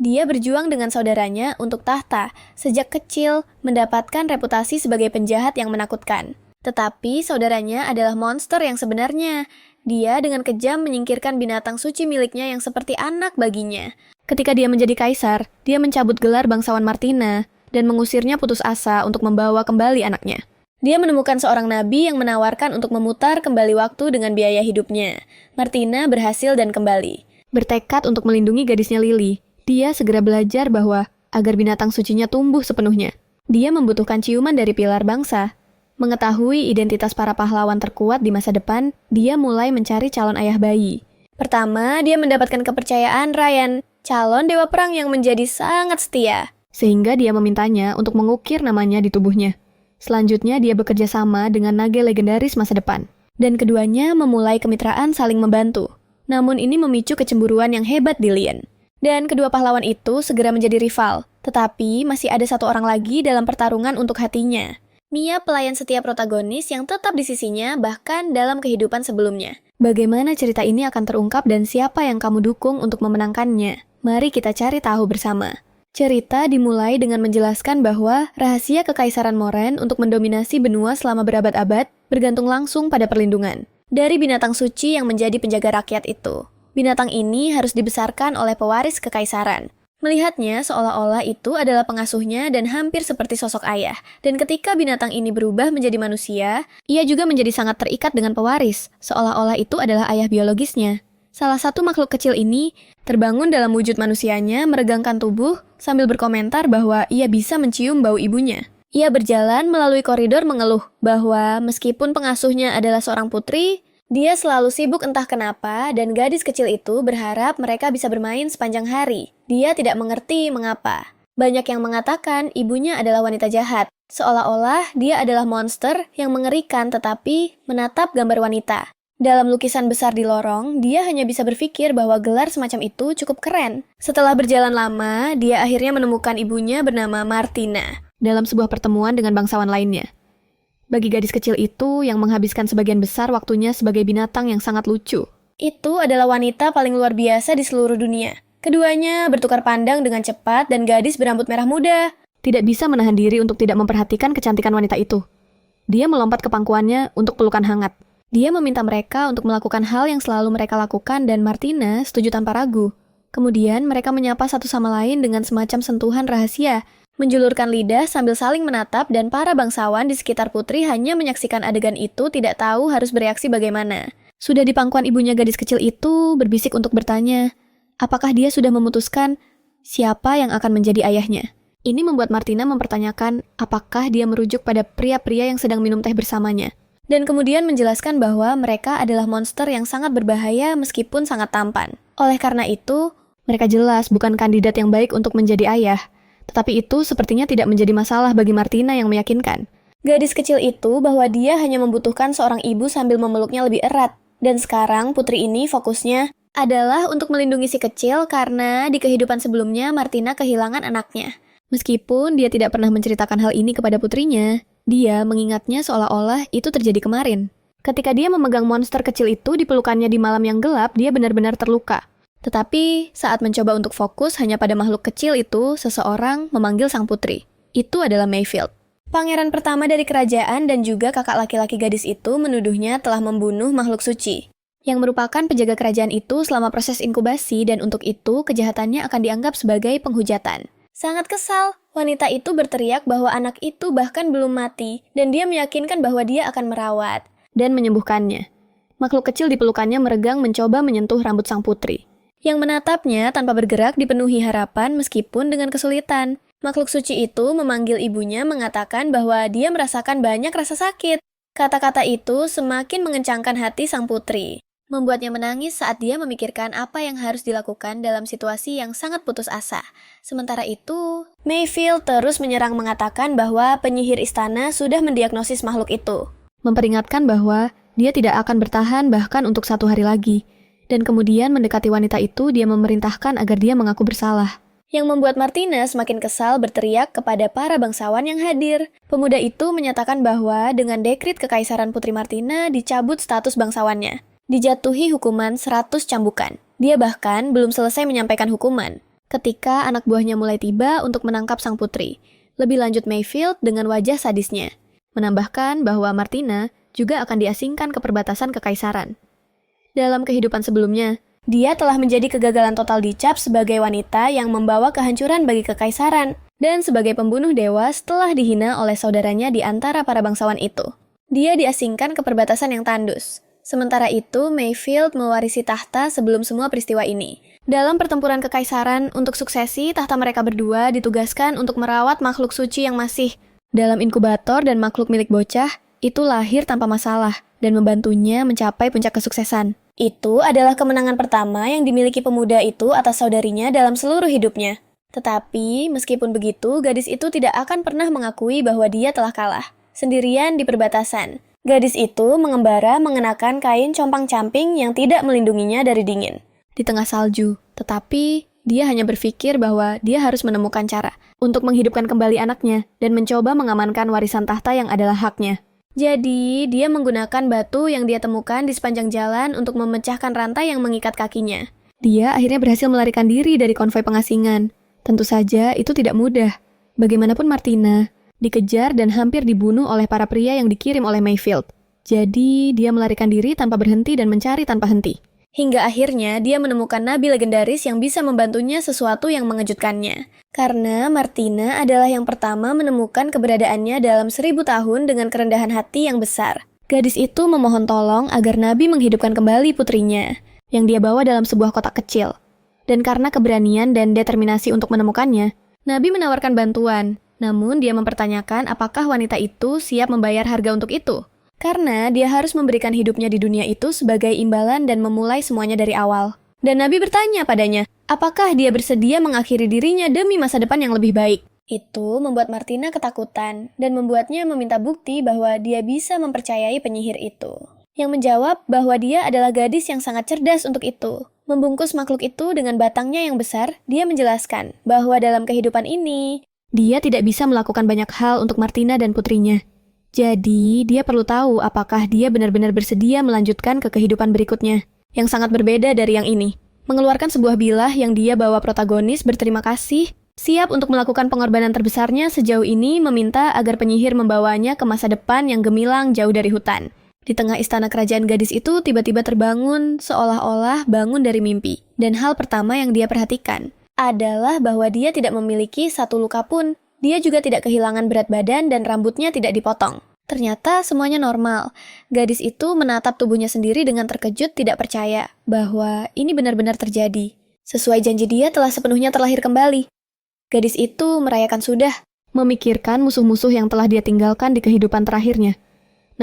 Dia berjuang dengan saudaranya untuk tahta, sejak kecil mendapatkan reputasi sebagai penjahat yang menakutkan. Tetapi saudaranya adalah monster yang sebenarnya. Dia dengan kejam menyingkirkan binatang suci miliknya yang seperti anak baginya. Ketika dia menjadi kaisar, dia mencabut gelar bangsawan Martina dan mengusirnya putus asa untuk membawa kembali anaknya. Dia menemukan seorang nabi yang menawarkan untuk memutar kembali waktu dengan biaya hidupnya. Martina berhasil dan kembali. Bertekad untuk melindungi gadisnya Lily, dia segera belajar bahwa agar binatang sucinya tumbuh sepenuhnya, dia membutuhkan ciuman dari pilar bangsa. Mengetahui identitas para pahlawan terkuat di masa depan, dia mulai mencari calon ayah bayi. Pertama, dia mendapatkan kepercayaan Ryan, calon dewa perang yang menjadi sangat setia, sehingga dia memintanya untuk mengukir namanya di tubuhnya. Selanjutnya, dia bekerja sama dengan naga legendaris masa depan. Dan keduanya memulai kemitraan saling membantu. Namun ini memicu kecemburuan yang hebat di Lien. Dan kedua pahlawan itu segera menjadi rival. Tetapi masih ada satu orang lagi dalam pertarungan untuk hatinya. Mia, pelayan setia protagonis yang tetap di sisinya bahkan dalam kehidupan sebelumnya. Bagaimana cerita ini akan terungkap dan siapa yang kamu dukung untuk memenangkannya? Mari kita cari tahu bersama. Cerita dimulai dengan menjelaskan bahwa rahasia kekaisaran Moren untuk mendominasi benua selama berabad-abad bergantung langsung pada perlindungan dari binatang suci yang menjadi penjaga rakyat itu. Binatang ini harus dibesarkan oleh pewaris kekaisaran. Melihatnya seolah-olah itu adalah pengasuhnya dan hampir seperti sosok ayah. Dan ketika binatang ini berubah menjadi manusia, ia juga menjadi sangat terikat dengan pewaris, seolah-olah itu adalah ayah biologisnya. Salah satu makhluk kecil ini terbangun dalam wujud manusianya, meregangkan tubuh sambil berkomentar bahwa ia bisa mencium bau ibunya. Ia berjalan melalui koridor mengeluh bahwa meskipun pengasuhnya adalah seorang putri, dia selalu sibuk entah kenapa dan gadis kecil itu berharap mereka bisa bermain sepanjang hari. Dia tidak mengerti mengapa. Banyak yang mengatakan ibunya adalah wanita jahat, seolah-olah dia adalah monster yang mengerikan tetapi menatap gambar wanita. Dalam lukisan besar di lorong, dia hanya bisa berpikir bahwa gelar semacam itu cukup keren. Setelah berjalan lama, dia akhirnya menemukan ibunya bernama Martina dalam sebuah pertemuan dengan bangsawan lainnya. Bagi gadis kecil itu yang menghabiskan sebagian besar waktunya sebagai binatang yang sangat lucu, itu adalah wanita paling luar biasa di seluruh dunia. Keduanya bertukar pandang dengan cepat dan gadis berambut merah muda tidak bisa menahan diri untuk tidak memperhatikan kecantikan wanita itu. Dia melompat ke pangkuannya untuk pelukan hangat. Dia meminta mereka untuk melakukan hal yang selalu mereka lakukan dan Martina setuju tanpa ragu. Kemudian mereka menyapa satu sama lain dengan semacam sentuhan rahasia, menjulurkan lidah sambil saling menatap dan para bangsawan di sekitar putri hanya menyaksikan adegan itu tidak tahu harus bereaksi bagaimana. Sudah di pangkuan ibunya gadis kecil itu berbisik untuk bertanya, apakah dia sudah memutuskan siapa yang akan menjadi ayahnya? Ini membuat Martina mempertanyakan apakah dia merujuk pada pria-pria yang sedang minum teh bersamanya. Dan kemudian menjelaskan bahwa mereka adalah monster yang sangat berbahaya meskipun sangat tampan. Oleh karena itu, mereka jelas bukan kandidat yang baik untuk menjadi ayah. Tetapi itu sepertinya tidak menjadi masalah bagi Martina yang meyakinkan gadis kecil itu bahwa dia hanya membutuhkan seorang ibu sambil memeluknya lebih erat. Dan sekarang putri ini fokusnya adalah untuk melindungi si kecil karena di kehidupan sebelumnya Martina kehilangan anaknya. Meskipun dia tidak pernah menceritakan hal ini kepada putrinya, dia mengingatnya seolah-olah itu terjadi kemarin. Ketika dia memegang monster kecil itu di pelukannya di malam yang gelap, dia benar-benar terluka. Tetapi saat mencoba untuk fokus hanya pada makhluk kecil itu, seseorang memanggil sang putri. Itu adalah Mayfield. Pangeran pertama dari kerajaan dan juga kakak laki-laki gadis itu menuduhnya telah membunuh makhluk suci, yang merupakan penjaga kerajaan itu selama proses inkubasi dan untuk itu kejahatannya akan dianggap sebagai penghujatan. Sangat kesal, wanita itu berteriak bahwa anak itu bahkan belum mati dan dia meyakinkan bahwa dia akan merawat dan menyembuhkannya. Makhluk kecil di pelukannya meregang mencoba menyentuh rambut sang putri, yang menatapnya tanpa bergerak dipenuhi harapan meskipun dengan kesulitan. Makhluk suci itu memanggil ibunya mengatakan bahwa dia merasakan banyak rasa sakit. Kata-kata itu semakin mengencangkan hati sang putri, membuatnya menangis saat dia memikirkan apa yang harus dilakukan dalam situasi yang sangat putus asa. Sementara itu, Mayfield terus menyerang mengatakan bahwa penyihir istana sudah mendiagnosis makhluk itu, memperingatkan bahwa dia tidak akan bertahan bahkan untuk 1 hari lagi. Dan kemudian mendekati wanita itu, dia memerintahkan agar dia mengaku bersalah. Yang membuat Martina semakin kesal berteriak kepada para bangsawan yang hadir. Pemuda itu menyatakan bahwa dengan dekrit kekaisaran Putri Martina dicabut status bangsawannya, dijatuhi hukuman 100 cambukan. Dia bahkan belum selesai menyampaikan hukuman. ketika anak buahnya mulai tiba untuk menangkap sang putri. Lebih lanjut Mayfield dengan wajah sadisnya, menambahkan bahwa Martina juga akan diasingkan ke perbatasan kekaisaran. Dalam kehidupan sebelumnya, dia telah menjadi kegagalan total dicap sebagai wanita yang membawa kehancuran bagi kekaisaran, dan sebagai pembunuh dewa setelah dihina oleh saudaranya di antara para bangsawan itu. Dia diasingkan ke perbatasan yang tandus. Sementara itu, Mayfield mewarisi tahta sebelum semua peristiwa ini. Dalam pertempuran kekaisaran untuk suksesi, tahta mereka berdua ditugaskan untuk merawat makhluk suci yang masih dalam inkubator, dan makhluk milik bocah itu lahir tanpa masalah dan membantunya mencapai puncak kesuksesan. Itu adalah kemenangan pertama yang dimiliki pemuda itu atas saudarinya dalam seluruh hidupnya. Tetapi, meskipun begitu, gadis itu tidak akan pernah mengakui bahwa dia telah kalah. Sendirian di perbatasan, gadis itu mengembara mengenakan kain compang-camping yang tidak melindunginya dari dingin di tengah salju. Tetapi, dia hanya berpikir bahwa dia harus menemukan cara untuk menghidupkan kembali anaknya dan mencoba mengamankan warisan tahta yang adalah haknya. Jadi, dia menggunakan batu yang dia temukan di sepanjang jalan untuk memecahkan rantai yang mengikat kakinya. Dia akhirnya berhasil melarikan diri dari konvoi pengasingan. Tentu saja itu tidak mudah. Bagaimanapun Martina dikejar dan hampir dibunuh oleh para pria yang dikirim oleh Mayfield. Jadi, dia melarikan diri tanpa berhenti dan mencari tanpa henti. Hingga akhirnya dia menemukan nabi legendaris yang bisa membantunya sesuatu yang mengejutkannya. Karena Martina adalah yang pertama menemukan keberadaannya dalam 1000 tahun dengan kerendahan hati yang besar. Gadis itu memohon tolong agar nabi menghidupkan kembali putrinya, yang dia bawa dalam sebuah kotak kecil. Dan karena keberanian dan determinasi untuk menemukannya, nabi menawarkan bantuan. Namun dia mempertanyakan apakah wanita itu siap membayar harga untuk itu. Karena dia harus memberikan hidupnya di dunia itu sebagai imbalan dan memulai semuanya dari awal. Dan Nabi bertanya padanya, apakah dia bersedia mengakhiri dirinya demi masa depan yang lebih baik? Itu membuat Martina ketakutan dan membuatnya meminta bukti bahwa dia bisa mempercayai penyihir itu. Yang menjawab bahwa dia adalah gadis yang sangat cerdas untuk itu. Membungkus makhluk itu dengan batangnya yang besar, dia menjelaskan bahwa dalam kehidupan ini, dia tidak bisa melakukan banyak hal untuk Martina dan putrinya. Jadi, dia perlu tahu apakah dia benar-benar bersedia melanjutkan ke kehidupan berikutnya, yang sangat berbeda dari yang ini. Mengeluarkan sebuah bilah yang dia bawa protagonis berterima kasih, siap untuk melakukan pengorbanan terbesarnya sejauh ini, meminta agar penyihir membawanya ke masa depan yang gemilang jauh dari hutan. Di tengah istana kerajaan, gadis itu tiba-tiba terbangun, seolah-olah bangun dari mimpi. Dan hal pertama yang dia perhatikan adalah bahwa dia tidak memiliki satu luka pun. Dia juga tidak kehilangan berat badan dan rambutnya tidak dipotong. Ternyata semuanya normal. Gadis itu menatap tubuhnya sendiri dengan terkejut tidak percaya bahwa ini benar-benar terjadi. Sesuai janji dia telah sepenuhnya terlahir kembali. Gadis itu merayakan sudah, memikirkan musuh-musuh yang telah dia tinggalkan di kehidupan terakhirnya.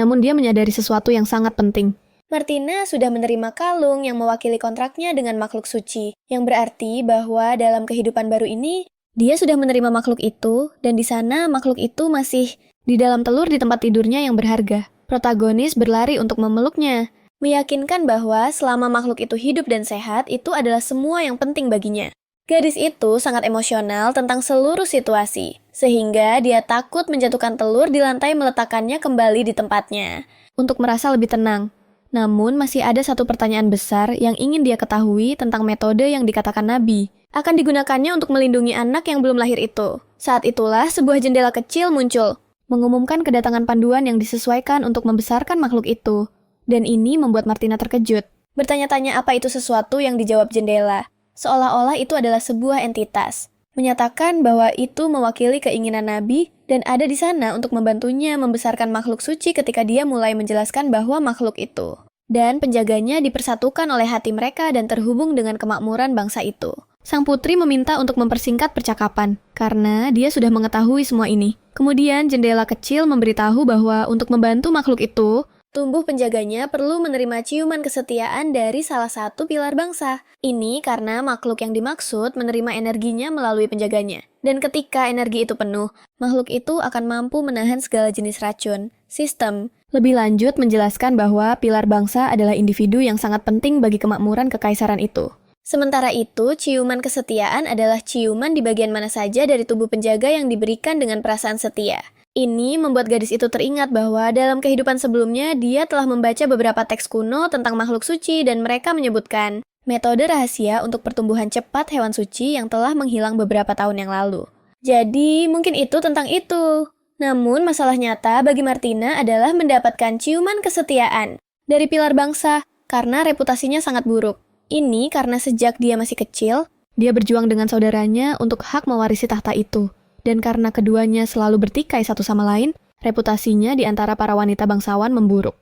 Namun dia menyadari sesuatu yang sangat penting. Martina sudah menerima kalung yang mewakili kontraknya dengan makhluk suci, yang berarti bahwa dalam kehidupan baru ini, dia sudah menerima makhluk itu, dan di sana makhluk itu masih di dalam telur di tempat tidurnya yang berharga. Protagonis berlari untuk memeluknya, meyakinkan bahwa selama makhluk itu hidup dan sehat, itu adalah semua yang penting baginya. Gadis itu sangat emosional tentang seluruh situasi, sehingga dia takut menjatuhkan telur di lantai meletakkannya kembali di tempatnya, untuk merasa lebih tenang. Namun masih ada satu pertanyaan besar yang ingin dia ketahui tentang metode yang dikatakan Nabi akan digunakannya untuk melindungi anak yang belum lahir itu. Saat itulah sebuah jendela kecil muncul, mengumumkan kedatangan panduan yang disesuaikan untuk membesarkan makhluk itu. Dan ini membuat Martina terkejut. Bertanya-tanya apa itu sesuatu yang dijawab jendela, seolah-olah itu adalah sebuah entitas. Menyatakan bahwa itu mewakili keinginan Nabi dan ada di sana untuk membantunya membesarkan makhluk suci ketika dia mulai menjelaskan bahwa makhluk itu. Dan penjaganya dipersatukan oleh hati mereka dan terhubung dengan kemakmuran bangsa itu. Sang putri meminta untuk mempersingkat percakapan, karena dia sudah mengetahui semua ini. Kemudian jendela kecil memberitahu bahwa untuk membantu makhluk itu, tumbuh penjaganya perlu menerima ciuman kesetiaan dari salah satu pilar bangsa. Ini karena makhluk yang dimaksud menerima energinya melalui penjaganya. Dan ketika energi itu penuh, makhluk itu akan mampu menahan segala jenis racun. Sistem lebih lanjut menjelaskan bahwa pilar bangsa adalah individu yang sangat penting bagi kemakmuran kekaisaran itu. Sementara itu, ciuman kesetiaan adalah ciuman di bagian mana saja dari tubuh penjaga yang diberikan dengan perasaan setia. Ini membuat gadis itu teringat bahwa dalam kehidupan sebelumnya dia telah membaca beberapa teks kuno tentang makhluk suci dan mereka menyebutkan metode rahasia untuk pertumbuhan cepat hewan suci yang telah menghilang beberapa tahun yang lalu. Jadi, mungkin itu tentang itu. Namun, masalah nyata bagi Martina adalah mendapatkan ciuman kesetiaan dari pilar bangsa karena reputasinya sangat buruk. Ini karena sejak dia masih kecil, dia berjuang dengan saudaranya untuk hak mewarisi tahta itu. Dan karena keduanya selalu bertikai satu sama lain, reputasinya di antara para wanita bangsawan memburuk.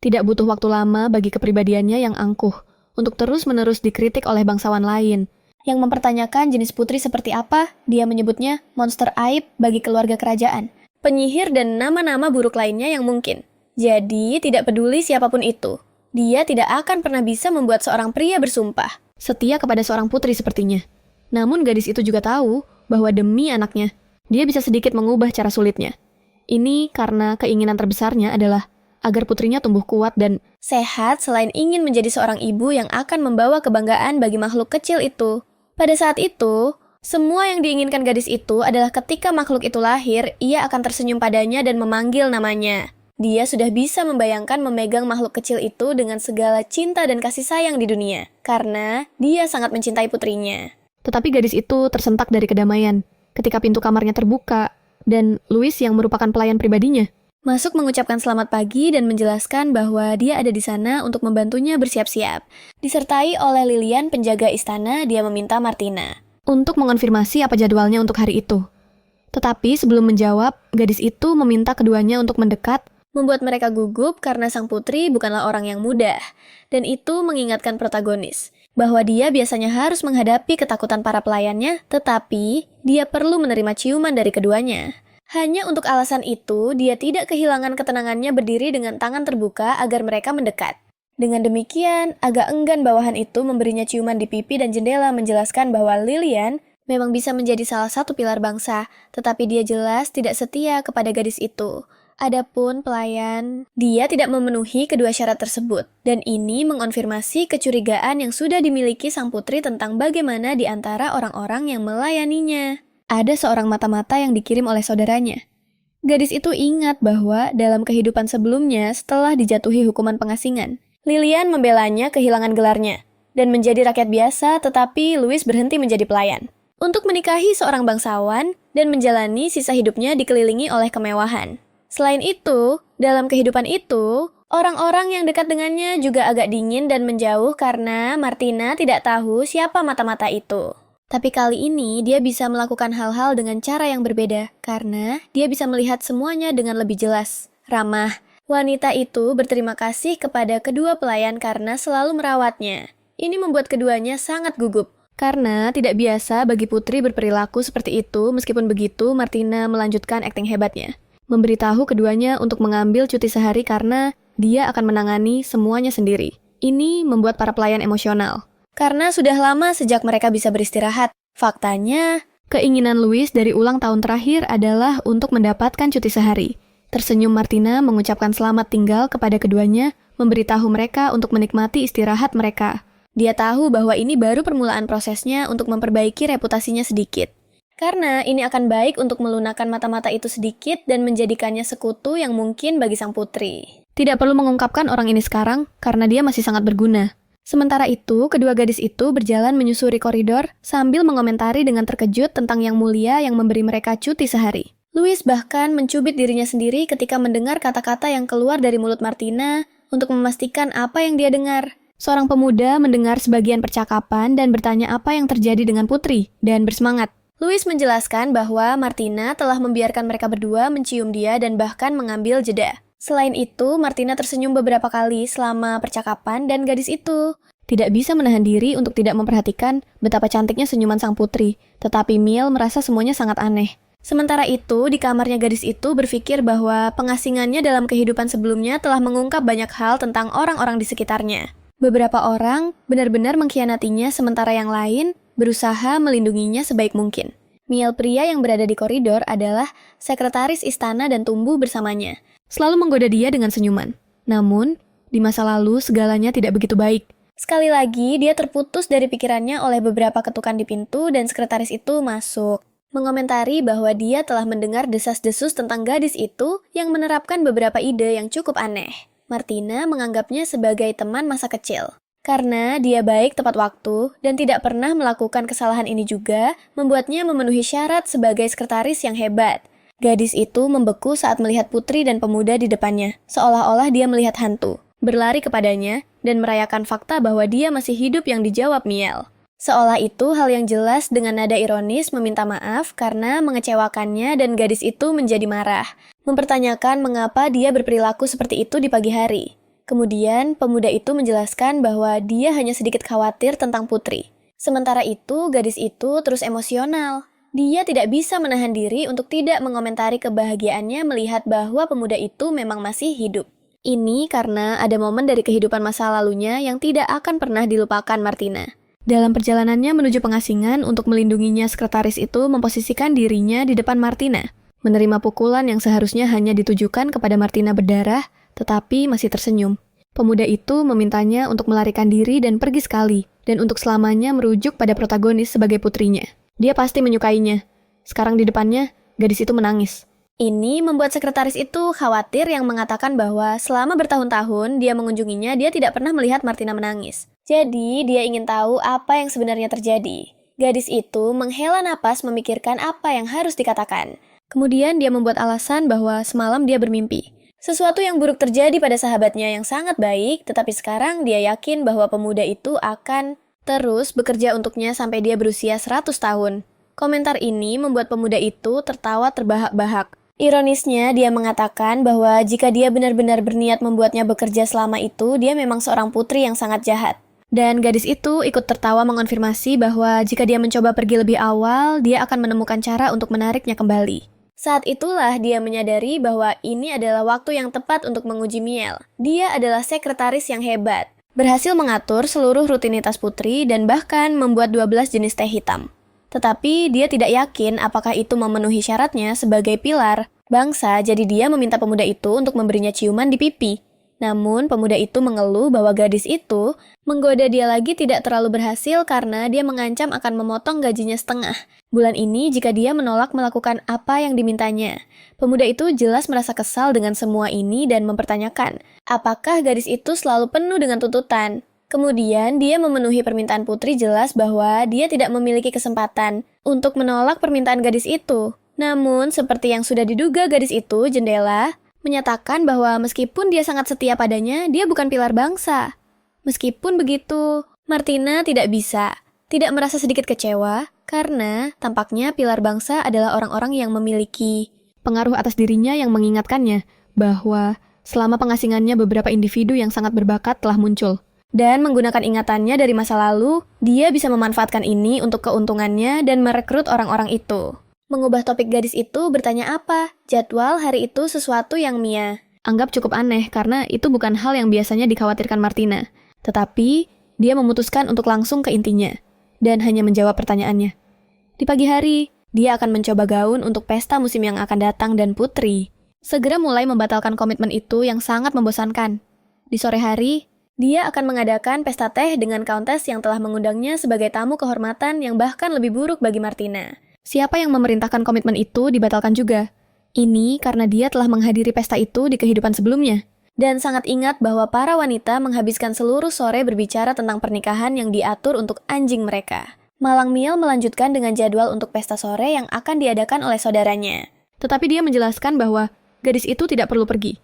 Tidak butuh waktu lama bagi kepribadiannya yang angkuh untuk terus-menerus dikritik oleh bangsawan lain. Yang mempertanyakan jenis putri seperti apa, dia menyebutnya monster aib bagi keluarga kerajaan, penyihir dan nama-nama buruk lainnya yang mungkin. Jadi, tidak peduli siapapun itu, dia tidak akan pernah bisa membuat seorang pria bersumpah setia kepada seorang putri sepertinya. Namun gadis itu juga tahu bahwa demi anaknya, dia bisa sedikit mengubah cara sulitnya. Ini karena keinginan terbesarnya adalah agar putrinya tumbuh kuat dan sehat selain ingin menjadi seorang ibu yang akan membawa kebanggaan bagi makhluk kecil itu. Pada saat itu, semua yang diinginkan gadis itu adalah ketika makhluk itu lahir, ia akan tersenyum padanya dan memanggil namanya. Dia sudah bisa membayangkan memegang makhluk kecil itu dengan segala cinta dan kasih sayang di dunia, karena dia sangat mencintai putrinya. Tetapi gadis itu tersentak dari kedamaian ketika pintu kamarnya terbuka, dan Louis yang merupakan pelayan pribadinya masuk mengucapkan selamat pagi dan menjelaskan bahwa dia ada di sana untuk membantunya bersiap-siap. Disertai oleh Lilian penjaga istana, dia meminta Martina untuk mengonfirmasi apa jadwalnya untuk hari itu. Tetapi sebelum menjawab, gadis itu meminta keduanya untuk mendekat, membuat mereka gugup karena sang putri bukanlah orang yang mudah. Dan itu mengingatkan protagonis bahwa dia biasanya harus menghadapi ketakutan para pelayannya, tetapi dia perlu menerima ciuman dari keduanya. Hanya untuk alasan itu, dia tidak kehilangan ketenangannya berdiri dengan tangan terbuka agar mereka mendekat. Dengan demikian, agak enggan bawahan itu memberinya ciuman di pipi dan jendela menjelaskan bahwa Lilian memang bisa menjadi salah satu pilar bangsa, tetapi dia jelas tidak setia kepada gadis itu. Adapun pelayan, dia tidak memenuhi kedua syarat tersebut, dan ini mengonfirmasi kecurigaan yang sudah dimiliki sang putri tentang bagaimana di antara orang-orang yang melayaninya ada seorang mata-mata yang dikirim oleh saudaranya. Gadis itu ingat bahwa dalam kehidupan sebelumnya setelah dijatuhi hukuman pengasingan, Lilian membelanya kehilangan gelarnya dan menjadi rakyat biasa, tetapi Louis berhenti menjadi pelayan untuk menikahi seorang bangsawan dan menjalani sisa hidupnya dikelilingi oleh kemewahan. Selain itu, dalam kehidupan itu, orang-orang yang dekat dengannya juga agak dingin dan menjauh karena Martina tidak tahu siapa mata-mata itu. Tapi kali ini dia bisa melakukan hal-hal dengan cara yang berbeda karena dia bisa melihat semuanya dengan lebih jelas, ramah. Wanita itu berterima kasih kepada kedua pelayan karena selalu merawatnya. Ini membuat keduanya sangat gugup. Karena tidak biasa bagi putri berperilaku seperti itu, meskipun begitu Martina melanjutkan akting hebatnya. Memberitahu keduanya untuk mengambil cuti sehari karena dia akan menangani semuanya sendiri. Ini membuat para pelayan emosional. Karena sudah lama sejak mereka bisa beristirahat. Faktanya, keinginan Louis dari ulang tahun terakhir adalah untuk mendapatkan cuti sehari. Tersenyum Martina mengucapkan selamat tinggal kepada keduanya, memberitahu mereka untuk menikmati istirahat mereka. Dia tahu bahwa ini baru permulaan prosesnya untuk memperbaiki reputasinya sedikit. Karena ini akan baik untuk melunakkan mata-mata itu sedikit dan menjadikannya sekutu yang mungkin bagi sang putri. Tidak perlu mengungkapkan orang ini sekarang, karena dia masih sangat berguna. Sementara itu, kedua gadis itu berjalan menyusuri koridor sambil mengomentari dengan terkejut tentang Yang Mulia yang memberi mereka cuti sehari. Louis bahkan mencubit dirinya sendiri ketika mendengar kata-kata yang keluar dari mulut Martina untuk memastikan apa yang dia dengar. Seorang pemuda mendengar sebagian percakapan dan bertanya apa yang terjadi dengan putri, dan bersemangat. Louis menjelaskan bahwa Martina telah membiarkan mereka berdua mencium dia dan bahkan mengambil jeda. Selain itu, Martina tersenyum beberapa kali selama percakapan dan gadis itu tidak bisa menahan diri untuk tidak memperhatikan betapa cantiknya senyuman sang putri, tetapi Miel merasa semuanya sangat aneh. Sementara itu, di kamarnya gadis itu berpikir bahwa pengasingannya dalam kehidupan sebelumnya telah mengungkap banyak hal tentang orang-orang di sekitarnya. Beberapa orang benar-benar mengkhianatinya sementara yang lain berusaha melindunginya sebaik mungkin. Miel pria yang berada di koridor adalah sekretaris istana dan tumbuh bersamanya, selalu menggoda dia dengan senyuman. Namun, di masa lalu segalanya tidak begitu baik. Sekali lagi, dia terputus dari pikirannya oleh beberapa ketukan di pintu dan sekretaris itu masuk, mengomentari bahwa dia telah mendengar desas-desus tentang gadis itu yang menerapkan beberapa ide yang cukup aneh. Martina menganggapnya sebagai teman masa kecil. Karena dia baik tepat waktu dan tidak pernah melakukan kesalahan ini juga, membuatnya memenuhi syarat sebagai sekretaris yang hebat. Gadis itu membeku saat melihat putri dan pemuda di depannya, seolah-olah dia melihat hantu, berlari kepadanya, dan merayakan fakta bahwa dia masih hidup yang dijawab Miel. Seolah itu hal yang jelas dengan nada ironis meminta maaf karena mengecewakannya dan gadis itu menjadi marah, mempertanyakan mengapa dia berperilaku seperti itu di pagi hari. Kemudian, pemuda itu menjelaskan bahwa dia hanya sedikit khawatir tentang putri. Sementara itu, gadis itu terus emosional. Dia tidak bisa menahan diri untuk tidak mengomentari kebahagiaannya melihat bahwa pemuda itu memang masih hidup. Ini karena ada momen dari kehidupan masa lalunya yang tidak akan pernah dilupakan Martina. Dalam perjalanannya menuju pengasingan untuk melindunginya, sekretaris itu memposisikan dirinya di depan Martina, menerima pukulan yang seharusnya hanya ditujukan kepada Martina berdarah, tetapi masih tersenyum. Pemuda itu memintanya untuk melarikan diri dan pergi sekali, dan untuk selamanya merujuk pada protagonis sebagai putrinya. Dia pasti menyukainya. Sekarang di depannya, gadis itu menangis. Ini membuat sekretaris itu khawatir yang mengatakan bahwa selama bertahun-tahun dia mengunjunginya, dia tidak pernah melihat Martina menangis. Jadi, dia ingin tahu apa yang sebenarnya terjadi. Gadis itu menghela napas memikirkan apa yang harus dikatakan. Kemudian dia membuat alasan bahwa semalam dia bermimpi. Sesuatu yang buruk terjadi pada sahabatnya yang sangat baik, tetapi sekarang dia yakin bahwa pemuda itu akan terus bekerja untuknya sampai dia berusia 100 tahun. Komentar ini membuat pemuda itu tertawa terbahak-bahak. Ironisnya, dia mengatakan bahwa jika dia benar-benar berniat membuatnya bekerja selama itu, dia memang seorang putri yang sangat jahat. Dan gadis itu ikut tertawa mengonfirmasi bahwa jika dia mencoba pergi lebih awal, dia akan menemukan cara untuk menariknya kembali. Saat itulah dia menyadari bahwa ini adalah waktu yang tepat untuk menguji Miel. Dia adalah sekretaris yang hebat, berhasil mengatur seluruh rutinitas putri dan bahkan membuat 12 jenis teh hitam. Tetapi dia tidak yakin apakah itu memenuhi syaratnya sebagai pilar bangsa, jadi dia meminta pemuda itu untuk memberinya ciuman di pipi. Namun, pemuda itu mengeluh bahwa gadis itu menggoda dia lagi tidak terlalu berhasil karena dia mengancam akan memotong gajinya setengah bulan ini jika dia menolak melakukan apa yang dimintanya. Pemuda itu jelas merasa kesal dengan semua ini dan mempertanyakan, apakah gadis itu selalu penuh dengan tuntutan. Kemudian, dia memenuhi permintaan putri jelas bahwa dia tidak memiliki kesempatan untuk menolak permintaan gadis itu. Namun, seperti yang sudah diduga gadis itu, jendela menyatakan bahwa meskipun dia sangat setia padanya, dia bukan pilar bangsa. Meskipun begitu, Martina tidak merasa sedikit kecewa, karena tampaknya pilar bangsa adalah orang-orang yang memiliki pengaruh atas dirinya yang mengingatkannya bahwa selama pengasingannya beberapa individu yang sangat berbakat telah muncul. Dan menggunakan ingatannya dari masa lalu, dia bisa memanfaatkan ini untuk keuntungannya dan merekrut orang-orang itu. Mengubah topik gadis itu bertanya apa? Jadwal hari itu sesuatu yang Mia anggap cukup aneh karena itu bukan hal yang biasanya dikhawatirkan Martina. Tetapi, dia memutuskan untuk langsung ke intinya dan hanya menjawab pertanyaannya. Di pagi hari, dia akan mencoba gaun untuk pesta musim yang akan datang dan putri segera mulai membatalkan komitmen itu yang sangat membosankan. Di sore hari, dia akan mengadakan pesta teh dengan Countess yang telah mengundangnya sebagai tamu kehormatan yang bahkan lebih buruk bagi Martina. Siapa yang memerintahkan komitmen itu dibatalkan juga. Ini karena dia telah menghadiri pesta itu di kehidupan sebelumnya. Dan sangat ingat bahwa para wanita menghabiskan seluruh sore berbicara tentang pernikahan yang diatur untuk anjing mereka. Malang Miel melanjutkan dengan jadwal untuk pesta sore yang akan diadakan oleh saudaranya. Tetapi dia menjelaskan bahwa gadis itu tidak perlu pergi.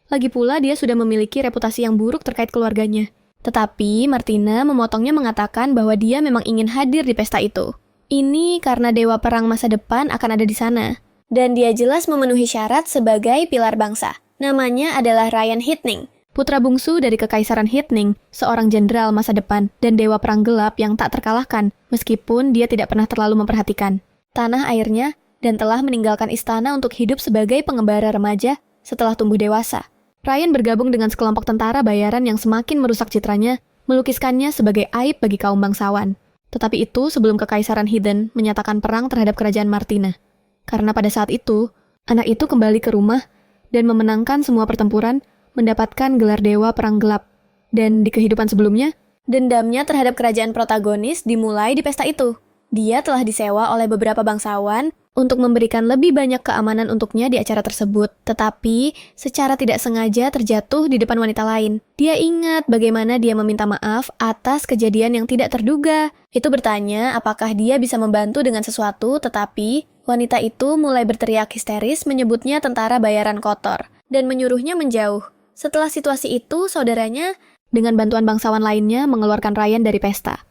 Lagi pula dia sudah memiliki reputasi yang buruk terkait keluarganya. Tetapi Martina memotongnya mengatakan bahwa dia memang ingin hadir di pesta itu. Ini karena dewa perang masa depan akan ada di sana. Dan dia jelas memenuhi syarat sebagai pilar bangsa. Namanya adalah Ryan Hitning, putra bungsu dari Kekaisaran Hitning, seorang jenderal masa depan dan dewa perang gelap yang tak terkalahkan, meskipun dia tidak pernah terlalu memperhatikan tanah airnya dan telah meninggalkan istana untuk hidup sebagai pengembara remaja setelah tumbuh dewasa. Ryan bergabung dengan sekelompok tentara bayaran yang semakin merusak citranya, melukiskannya sebagai aib bagi kaum bangsawan. Tetapi itu sebelum Kekaisaran Hidden menyatakan perang terhadap kerajaan Martina. Karena pada saat itu, anak itu kembali ke rumah dan memenangkan semua pertempuran, mendapatkan gelar dewa perang gelap. Dan di kehidupan sebelumnya, dendamnya terhadap kerajaan protagonis dimulai di pesta itu. Dia telah disewa oleh beberapa bangsawan untuk memberikan lebih banyak keamanan untuknya di acara tersebut, tetapi secara tidak sengaja terjatuh di depan wanita lain. Dia ingat bagaimana dia meminta maaf atas kejadian yang tidak terduga. Itu bertanya apakah dia bisa membantu dengan sesuatu, tetapi wanita itu mulai berteriak histeris menyebutnya tentara bayaran kotor dan menyuruhnya menjauh. Setelah situasi itu, saudaranya dengan bantuan bangsawan lainnya mengeluarkan Ryan dari pesta.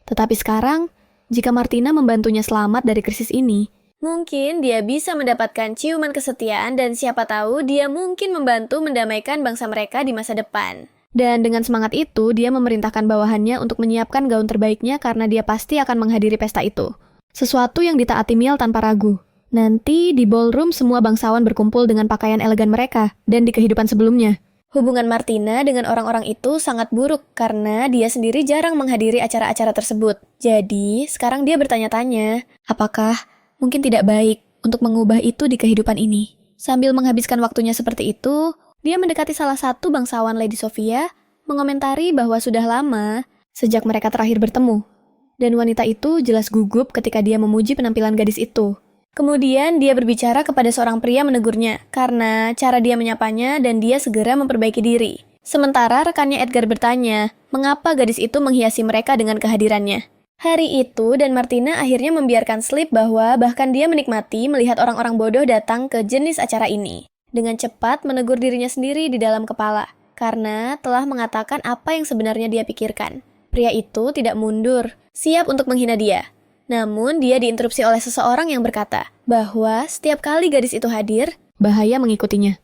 Tetapi sekarang, jika Martina membantunya selamat dari krisis ini, mungkin dia bisa mendapatkan ciuman kesetiaan dan siapa tahu dia mungkin membantu mendamaikan bangsa mereka di masa depan. Dan dengan semangat itu, dia memerintahkan bawahannya untuk menyiapkan gaun terbaiknya karena dia pasti akan menghadiri pesta itu. Sesuatu yang ditaati Miel tanpa ragu. Nanti di ballroom semua bangsawan berkumpul dengan pakaian elegan mereka dan di kehidupan sebelumnya. Hubungan Martina dengan orang-orang itu sangat buruk karena dia sendiri jarang menghadiri acara-acara tersebut. Jadi, sekarang dia bertanya-tanya, apakah mungkin tidak baik untuk mengubah itu di kehidupan ini? Sambil menghabiskan waktunya seperti itu, dia mendekati salah satu bangsawan Lady Sophia, mengomentari bahwa sudah lama sejak mereka terakhir bertemu. Dan wanita itu jelas gugup ketika dia memuji penampilan gadis itu. Kemudian dia berbicara kepada seorang pria menegurnya karena cara dia menyapanya dan dia segera memperbaiki diri. Sementara rekannya Edgar bertanya, mengapa gadis itu menghiasi mereka dengan kehadirannya. Hari itu dan Martina akhirnya membiarkan slip bahwa bahkan dia menikmati melihat orang-orang bodoh datang ke jenis acara ini. Dengan cepat menegur dirinya sendiri di dalam kepala karena telah mengatakan apa yang sebenarnya dia pikirkan. Pria itu tidak mundur, siap untuk menghina dia. Namun, dia diinterupsi oleh seseorang yang berkata bahwa setiap kali gadis itu hadir, bahaya mengikutinya.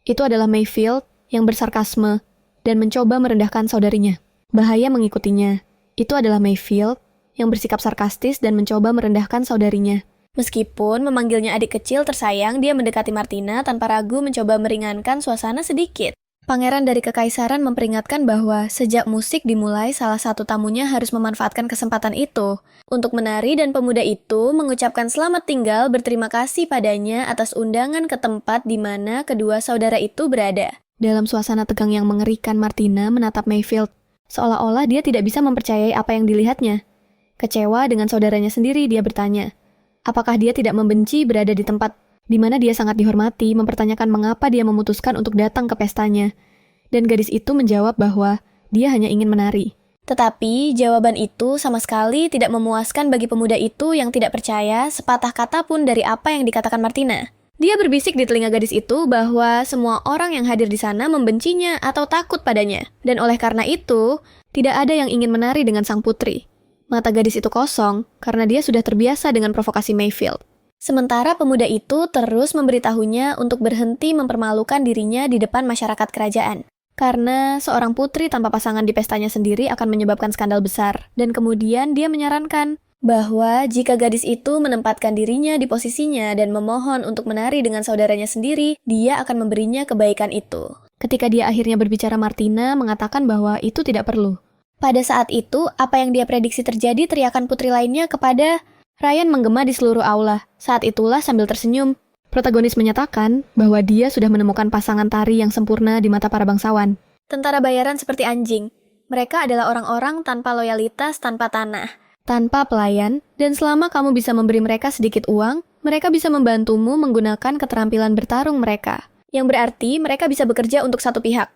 Itu adalah Mayfield yang bersarkasme dan mencoba merendahkan saudarinya. Bahaya mengikutinya. Itu adalah Mayfield yang bersikap sarkastis dan mencoba merendahkan saudarinya. Meskipun memanggilnya adik kecil tersayang, dia mendekati Martina tanpa ragu mencoba meringankan suasana sedikit. Pangeran dari Kekaisaran memperingatkan bahwa sejak musik dimulai, salah satu tamunya harus memanfaatkan kesempatan itu untuk menari dan pemuda itu mengucapkan selamat tinggal berterima kasih padanya atas undangan ke tempat di mana kedua saudara itu berada. Dalam suasana tegang yang mengerikan, Martina menatap Mayfield, seolah-olah dia tidak bisa mempercayai apa yang dilihatnya. Kecewa dengan saudaranya sendiri, dia bertanya, apakah dia tidak membenci berada di tempat di mana dia sangat dihormati, mempertanyakan mengapa dia memutuskan untuk datang ke pestanya. Dan gadis itu menjawab bahwa dia hanya ingin menari. Tetapi jawaban itu sama sekali tidak memuaskan bagi pemuda itu yang tidak percaya sepatah kata pun dari apa yang dikatakan Martina. Dia berbisik di telinga gadis itu bahwa semua orang yang hadir di sana membencinya atau takut padanya. Dan oleh karena itu, tidak ada yang ingin menari dengan sang putri. Mata gadis itu kosong karena dia sudah terbiasa dengan provokasi Mayfield. Sementara pemuda itu terus memberitahunya untuk berhenti mempermalukan dirinya di depan masyarakat kerajaan. Karena seorang putri tanpa pasangan di pestanya sendiri akan menyebabkan skandal besar. Dan kemudian dia menyarankan bahwa jika gadis itu menempatkan dirinya di posisinya dan memohon untuk menari dengan saudaranya sendiri, dia akan memberinya kebaikan itu. Ketika dia akhirnya berbicara, Martina mengatakan bahwa itu tidak perlu. Pada saat itu, apa yang dia prediksi terjadi, teriakan putri lainnya kepada Ryan menggema di seluruh aula. Saat itulah sambil tersenyum, protagonis menyatakan bahwa dia sudah menemukan pasangan tari yang sempurna di mata para bangsawan. Tentara bayaran seperti anjing. Mereka adalah orang-orang tanpa loyalitas, tanpa tanah, tanpa pelayan, dan selama kamu bisa memberi mereka sedikit uang, mereka bisa membantumu menggunakan keterampilan bertarung mereka. Yang berarti mereka bisa bekerja untuk satu pihak.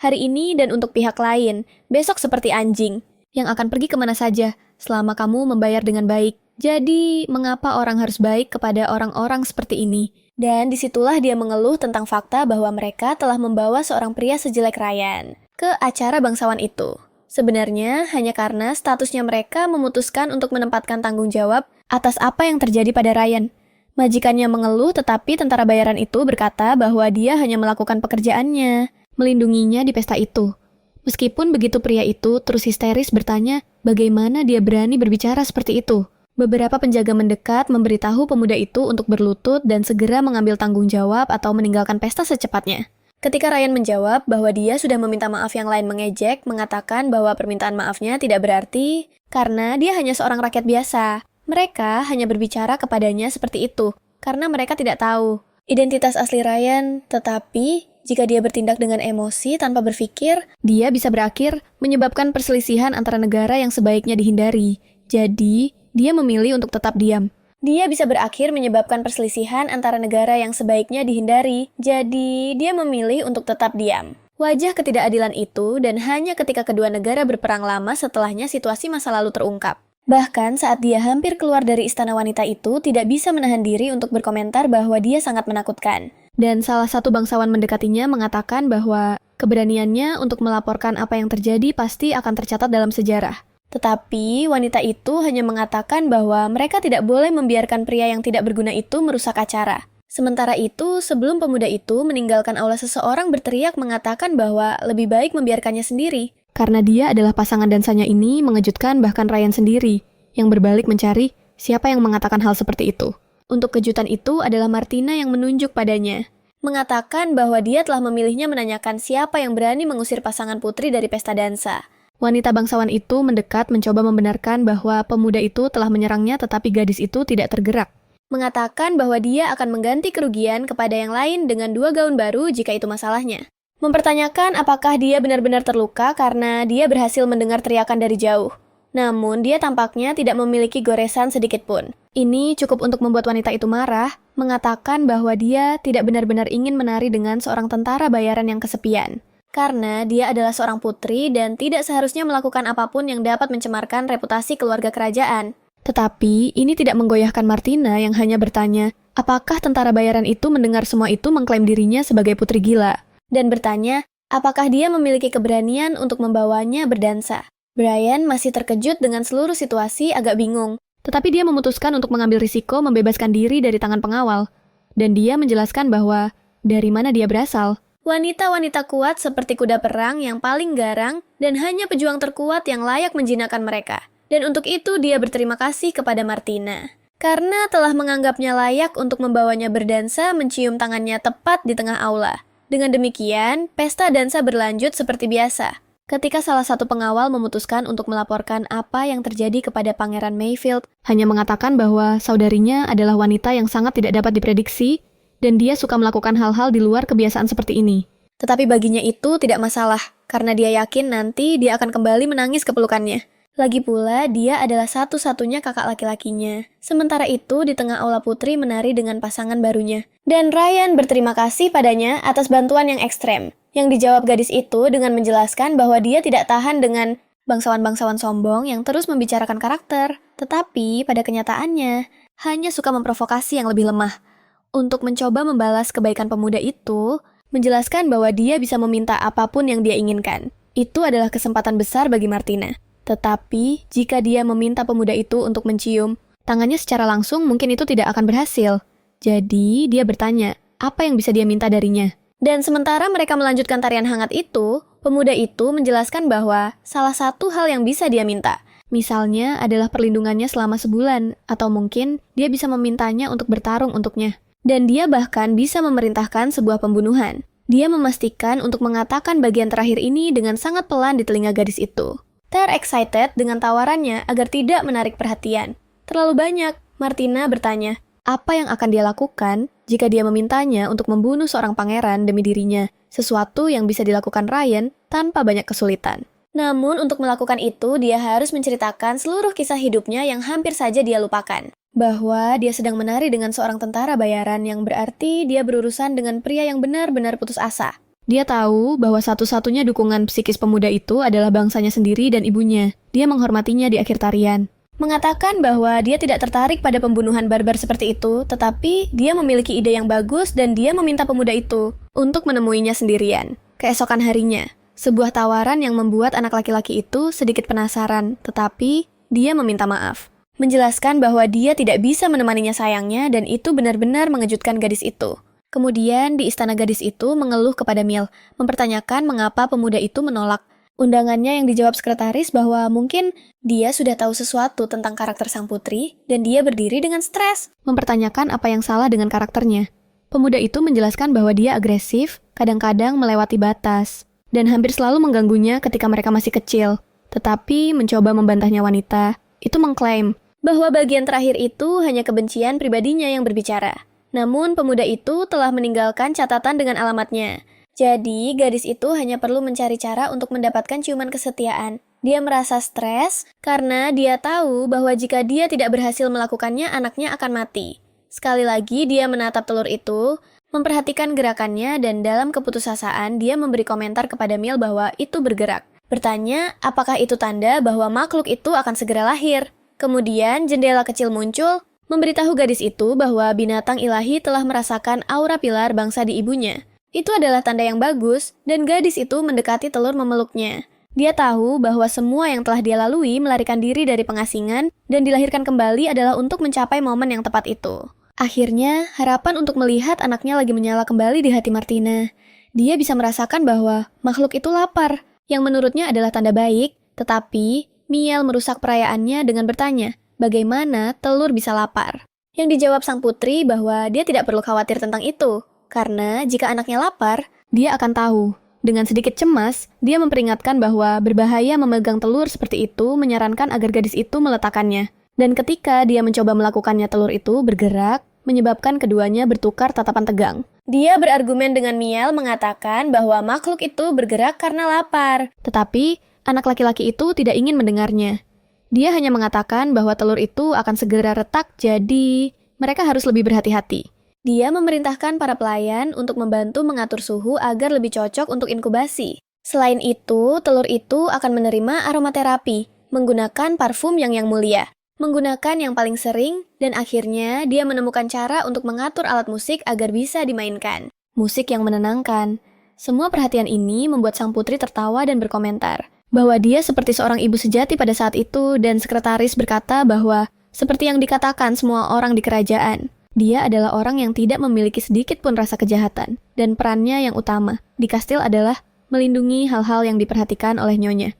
Hari ini dan untuk pihak lain, besok seperti anjing, yang akan pergi kemana saja, selama kamu membayar dengan baik. Jadi, mengapa orang harus baik kepada orang-orang seperti ini? Dan disitulah dia mengeluh tentang fakta bahwa mereka telah membawa seorang pria sejelek Ryan ke acara bangsawan itu. Sebenarnya, hanya karena statusnya mereka memutuskan untuk menempatkan tanggung jawab atas apa yang terjadi pada Ryan. Majikannya mengeluh, tetapi tentara bayaran itu berkata bahwa dia hanya melakukan pekerjaannya, melindunginya di pesta itu. Meskipun begitu, pria itu terus histeris bertanya bagaimana dia berani berbicara seperti itu. Beberapa penjaga mendekat memberitahu pemuda itu untuk berlutut dan segera mengambil tanggung jawab atau meninggalkan pesta secepatnya. Ketika Ryan menjawab bahwa dia sudah meminta maaf, yang lain mengejek, mengatakan bahwa permintaan maafnya tidak berarti karena dia hanya seorang rakyat biasa. Mereka hanya berbicara kepadanya seperti itu karena mereka tidak tahu identitas asli Ryan, tetapi jika dia bertindak dengan emosi tanpa berpikir, dia bisa berakhir menyebabkan perselisihan antara negara yang sebaiknya dihindari. Jadi, dia memilih untuk tetap diam. Dia bisa berakhir menyebabkan perselisihan antara negara yang sebaiknya dihindari, jadi dia memilih untuk tetap diam. Wajah ketidakadilan itu dan hanya ketika kedua negara berperang lama setelahnya situasi masa lalu terungkap. Bahkan saat dia hampir keluar dari istana wanita itu tidak bisa menahan diri untuk berkomentar bahwa dia sangat menakutkan. Dan salah satu bangsawan mendekatinya mengatakan bahwa keberaniannya untuk melaporkan apa yang terjadi pasti akan tercatat dalam sejarah. Tetapi wanita itu hanya mengatakan bahwa mereka tidak boleh membiarkan pria yang tidak berguna itu merusak acara. Sementara itu, sebelum pemuda itu meninggalkan aula, seseorang berteriak mengatakan bahwa lebih baik membiarkannya sendiri. Karena dia adalah pasangan dansanya ini mengejutkan bahkan Ryan sendiri, yang berbalik mencari siapa yang mengatakan hal seperti itu. Untuk kejutan itu adalah Martina yang menunjuk padanya, mengatakan bahwa dia telah memilihnya menanyakan siapa yang berani mengusir pasangan putri dari pesta dansa. Wanita bangsawan itu mendekat mencoba membenarkan bahwa pemuda itu telah menyerangnya tetapi gadis itu tidak tergerak. Mengatakan bahwa dia akan mengganti kerugian kepada yang lain dengan 2 gaun baru jika itu masalahnya. Mempertanyakan apakah dia benar-benar terluka karena dia berhasil mendengar teriakan dari jauh. Namun dia tampaknya tidak memiliki goresan sedikit pun. Ini cukup untuk membuat wanita itu marah, mengatakan bahwa dia tidak benar-benar ingin menari dengan seorang tentara bayaran yang kesepian. Karena dia adalah seorang putri dan tidak seharusnya melakukan apapun yang dapat mencemarkan reputasi keluarga kerajaan. Tetapi ini tidak menggoyahkan Martina yang hanya bertanya, apakah tentara bayaran itu mendengar semua itu mengklaim dirinya sebagai putri gila? Dan bertanya, apakah dia memiliki keberanian untuk membawanya berdansa? Brian masih terkejut dengan seluruh situasi, agak bingung. Tetapi dia memutuskan untuk mengambil risiko membebaskan diri dari tangan pengawal. Dan dia menjelaskan bahwa dari mana dia berasal. Wanita-wanita kuat seperti kuda perang yang paling garang dan hanya pejuang terkuat yang layak menjinakkan mereka. Dan untuk itu dia berterima kasih kepada Martina. Karena telah menganggapnya layak untuk membawanya berdansa mencium tangannya tepat di tengah aula. Dengan demikian, pesta dansa berlanjut seperti biasa. Ketika salah satu pengawal memutuskan untuk melaporkan apa yang terjadi kepada Pangeran Mayfield, hanya mengatakan bahwa saudarinya adalah wanita yang sangat tidak dapat diprediksi, dan dia suka melakukan hal-hal di luar kebiasaan seperti ini. Tetapi baginya itu tidak masalah, karena dia yakin nanti dia akan kembali menangis ke pelukannya. Lagi pula, dia adalah satu-satunya kakak laki-lakinya. Sementara itu, di tengah aula putri menari dengan pasangan barunya. Dan Ryan berterima kasih padanya atas bantuan yang ekstrem. Yang dijawab gadis itu dengan menjelaskan bahwa dia tidak tahan dengan bangsawan-bangsawan sombong yang terus membicarakan karakter. Tetapi, pada kenyataannya, hanya suka memprovokasi yang lebih lemah. Untuk mencoba membalas kebaikan pemuda itu, menjelaskan bahwa dia bisa meminta apapun yang dia inginkan. Itu adalah kesempatan besar bagi Martina. Tetapi, jika dia meminta pemuda itu untuk mencium tangannya secara langsung, mungkin itu tidak akan berhasil. Jadi, dia bertanya, apa yang bisa dia minta darinya? Dan sementara mereka melanjutkan tarian hangat itu, pemuda itu menjelaskan bahwa salah satu hal yang bisa dia minta, misalnya adalah perlindungannya selama sebulan, atau mungkin dia bisa memintanya untuk bertarung untuknya. Dan dia bahkan bisa memerintahkan sebuah pembunuhan. Dia memastikan untuk mengatakan bagian terakhir ini dengan sangat pelan di telinga gadis itu. Excited dengan tawarannya agar tidak menarik perhatian. Terlalu banyak, Martina bertanya, apa yang akan dia lakukan jika dia memintanya untuk membunuh seorang pangeran demi dirinya, sesuatu yang bisa dilakukan Ryan tanpa banyak kesulitan. Namun untuk melakukan itu, dia harus menceritakan seluruh kisah hidupnya yang hampir saja dia lupakan. Bahwa dia sedang menari dengan seorang tentara bayaran yang berarti dia berurusan dengan pria yang benar-benar putus asa. Dia tahu bahwa satu-satunya dukungan psikis pemuda itu adalah bangsanya sendiri dan ibunya. Dia menghormatinya di akhir tarian. Mengatakan bahwa dia tidak tertarik pada pembunuhan barbar seperti itu, tetapi dia memiliki ide yang bagus dan dia meminta pemuda itu untuk menemuinya sendirian. Keesokan harinya, sebuah tawaran yang membuat anak laki-laki itu sedikit penasaran, tetapi dia meminta maaf. Menjelaskan bahwa dia tidak bisa menemaninya sayangnya dan itu benar-benar mengejutkan gadis itu. Kemudian di istana gadis itu mengeluh kepada Mil, mempertanyakan mengapa pemuda itu menolak. Undangannya yang dijawab sekretaris bahwa mungkin dia sudah tahu sesuatu tentang karakter sang putri dan dia berdiri dengan stres, mempertanyakan apa yang salah dengan karakternya. Pemuda itu menjelaskan bahwa dia agresif, kadang-kadang melewati batas, dan hampir selalu mengganggunya ketika mereka masih kecil. Tetapi mencoba membantahnya wanita, itu mengklaim bahwa bagian terakhir itu hanya kebencian pribadinya yang berbicara. Namun pemuda itu telah meninggalkan catatan dengan alamatnya. Jadi, gadis itu hanya perlu mencari cara untuk mendapatkan ciuman kesetiaan. Dia merasa stres karena dia tahu bahwa jika dia tidak berhasil melakukannya, anaknya akan mati. Sekali lagi, dia menatap telur itu, memperhatikan gerakannya, dan dalam keputusasaan, dia memberi komentar kepada Mil bahwa itu bergerak. Bertanya, apakah itu tanda bahwa makhluk itu akan segera lahir? Kemudian, jendela kecil muncul, memberitahu gadis itu bahwa binatang ilahi telah merasakan aura pilar bangsa di ibunya. Itu adalah tanda yang bagus, dan gadis itu mendekati telur memeluknya. Dia tahu bahwa semua yang telah dia lalui melarikan diri dari pengasingan dan dilahirkan kembali adalah untuk mencapai momen yang tepat itu. Akhirnya, harapan untuk melihat anaknya lagi menyala kembali di hati Martina. Dia bisa merasakan bahwa makhluk itu lapar, yang menurutnya adalah tanda baik, tetapi Miel merusak perayaannya dengan bertanya, bagaimana telur bisa lapar? Yang dijawab sang putri bahwa dia tidak perlu khawatir tentang itu, karena jika anaknya lapar, dia akan tahu. Dengan sedikit cemas, dia memperingatkan bahwa berbahaya memegang telur seperti itu, menyarankan agar gadis itu meletakkannya. Dan ketika dia mencoba melakukannya, telur itu bergerak, menyebabkan keduanya bertukar tatapan tegang. Dia berargumen dengan Miel mengatakan bahwa makhluk itu bergerak karena lapar. Tetapi, anak laki-laki itu tidak ingin mendengarnya. Dia hanya mengatakan bahwa telur itu akan segera retak, jadi mereka harus lebih berhati-hati. Dia memerintahkan para pelayan untuk membantu mengatur suhu agar lebih cocok untuk inkubasi. Selain itu, telur itu akan menerima aromaterapi, menggunakan parfum yang mulia. Menggunakan yang paling sering, dan akhirnya dia menemukan cara untuk mengatur alat musik agar bisa dimainkan. Musik yang menenangkan. Semua perhatian ini membuat sang putri tertawa dan berkomentar bahwa dia seperti seorang ibu sejati pada saat itu, dan sekretaris berkata bahwa seperti yang dikatakan semua orang di kerajaan, dia adalah orang yang tidak memiliki sedikit pun rasa kejahatan, dan perannya yang utama di kastil adalah melindungi hal-hal yang diperhatikan oleh nyonya.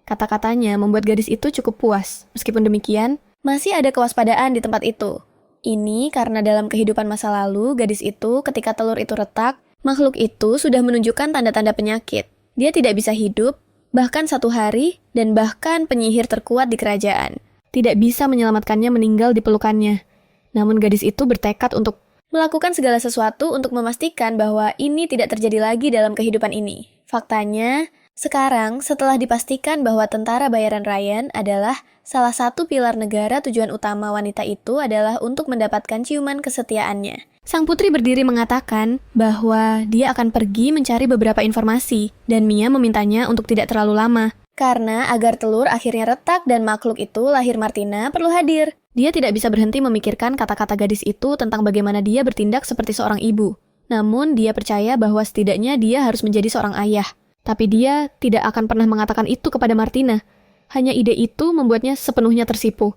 Kata-katanya membuat gadis itu cukup puas. Meskipun demikian, masih ada kewaspadaan di tempat itu. Ini karena dalam kehidupan masa lalu, gadis itu ketika telur itu retak, makhluk itu sudah menunjukkan tanda-tanda penyakit. Dia tidak bisa hidup, bahkan 1 hari, dan bahkan penyihir terkuat di kerajaan tidak bisa menyelamatkannya meninggal di pelukannya. Namun gadis itu bertekad untuk melakukan segala sesuatu untuk memastikan bahwa ini tidak terjadi lagi dalam kehidupan ini. Faktanya, sekarang, setelah dipastikan bahwa tentara bayaran Ryan adalah salah satu pilar negara, tujuan utama wanita itu adalah untuk mendapatkan ciuman kesetiaannya. Sang putri berdiri mengatakan bahwa dia akan pergi mencari beberapa informasi, dan Mia memintanya untuk tidak terlalu lama. Karena agar telur akhirnya retak dan makhluk itu lahir Martina perlu hadir. Dia tidak bisa berhenti memikirkan kata-kata gadis itu tentang bagaimana dia bertindak seperti seorang ibu. Namun dia percaya bahwa setidaknya dia harus menjadi seorang ayah. Tapi dia tidak akan pernah mengatakan itu kepada Martina. Hanya ide itu membuatnya sepenuhnya tersipu.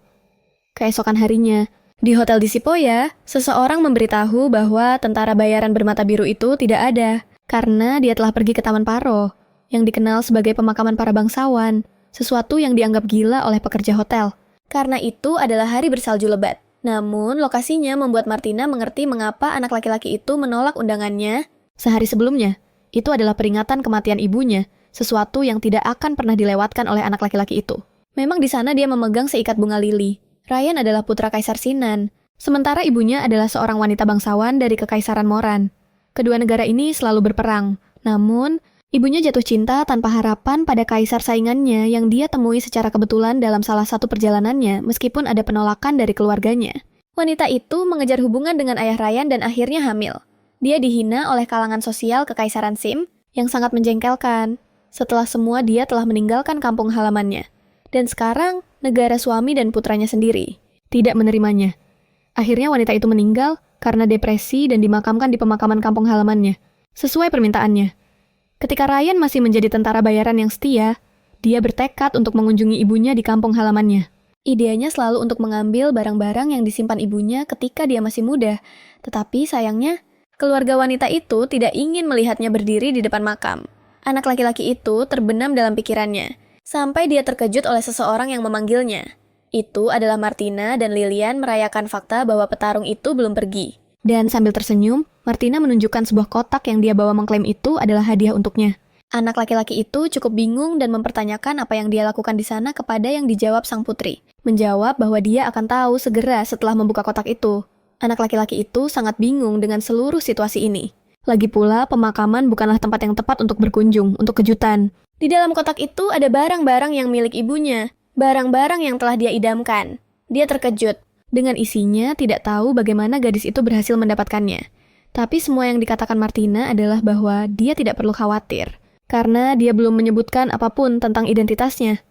Keesokan harinya, di Hotel di Sipoya, seseorang memberitahu bahwa tentara bayaran bermata biru itu tidak ada, karena dia telah pergi ke Taman Paro, yang dikenal sebagai pemakaman para bangsawan, sesuatu yang dianggap gila oleh pekerja hotel. Karena itu adalah hari bersalju lebat. Namun, lokasinya membuat Martina mengerti mengapa anak laki-laki itu menolak undangannya sehari sebelumnya. Itu adalah peringatan kematian ibunya, sesuatu yang tidak akan pernah dilewatkan oleh anak laki-laki itu. Memang di sana dia memegang seikat bunga lili. Ryan adalah putra Kaisar Sinan, sementara ibunya adalah seorang wanita bangsawan dari Kekaisaran Moran. Kedua negara ini selalu berperang, namun ibunya jatuh cinta tanpa harapan pada kaisar saingannya yang dia temui secara kebetulan dalam salah satu perjalanannya meskipun ada penolakan dari keluarganya. Wanita itu mengejar hubungan dengan ayah Ryan dan akhirnya hamil. Dia dihina oleh kalangan sosial Kekaisaran Sim yang sangat menjengkelkan. Setelah semua dia telah meninggalkan kampung halamannya. Dan sekarang negara suami dan putranya sendiri tidak menerimanya. Akhirnya wanita itu meninggal karena depresi dan dimakamkan di pemakaman kampung halamannya, sesuai permintaannya. Ketika Ryan masih menjadi tentara bayaran yang setia, dia bertekad untuk mengunjungi ibunya di kampung halamannya. Idenya selalu untuk mengambil barang-barang yang disimpan ibunya ketika dia masih muda. Tetapi sayangnya, keluarga wanita itu tidak ingin melihatnya berdiri di depan makam. Anak laki-laki itu terbenam dalam pikirannya, sampai dia terkejut oleh seseorang yang memanggilnya. Itu adalah Martina dan Lilian merayakan fakta bahwa petarung itu belum pergi. Dan sambil tersenyum, Martina menunjukkan sebuah kotak yang dia bawa mengklaim itu adalah hadiah untuknya. Anak laki-laki itu cukup bingung dan mempertanyakan apa yang dia lakukan di sana kepada yang dijawab sang putri. Menjawab bahwa dia akan tahu segera setelah membuka kotak itu. Anak laki-laki itu sangat bingung dengan seluruh situasi ini. Lagi pula, pemakaman bukanlah tempat yang tepat untuk berkunjung, untuk kejutan. Di dalam kotak itu ada barang-barang yang milik ibunya, barang-barang yang telah dia idamkan. Dia terkejut. Dengan isinya, tidak tahu bagaimana gadis itu berhasil mendapatkannya. Tapi semua yang dikatakan Martina adalah bahwa dia tidak perlu khawatir, karena dia belum menyebutkan apapun tentang identitasnya.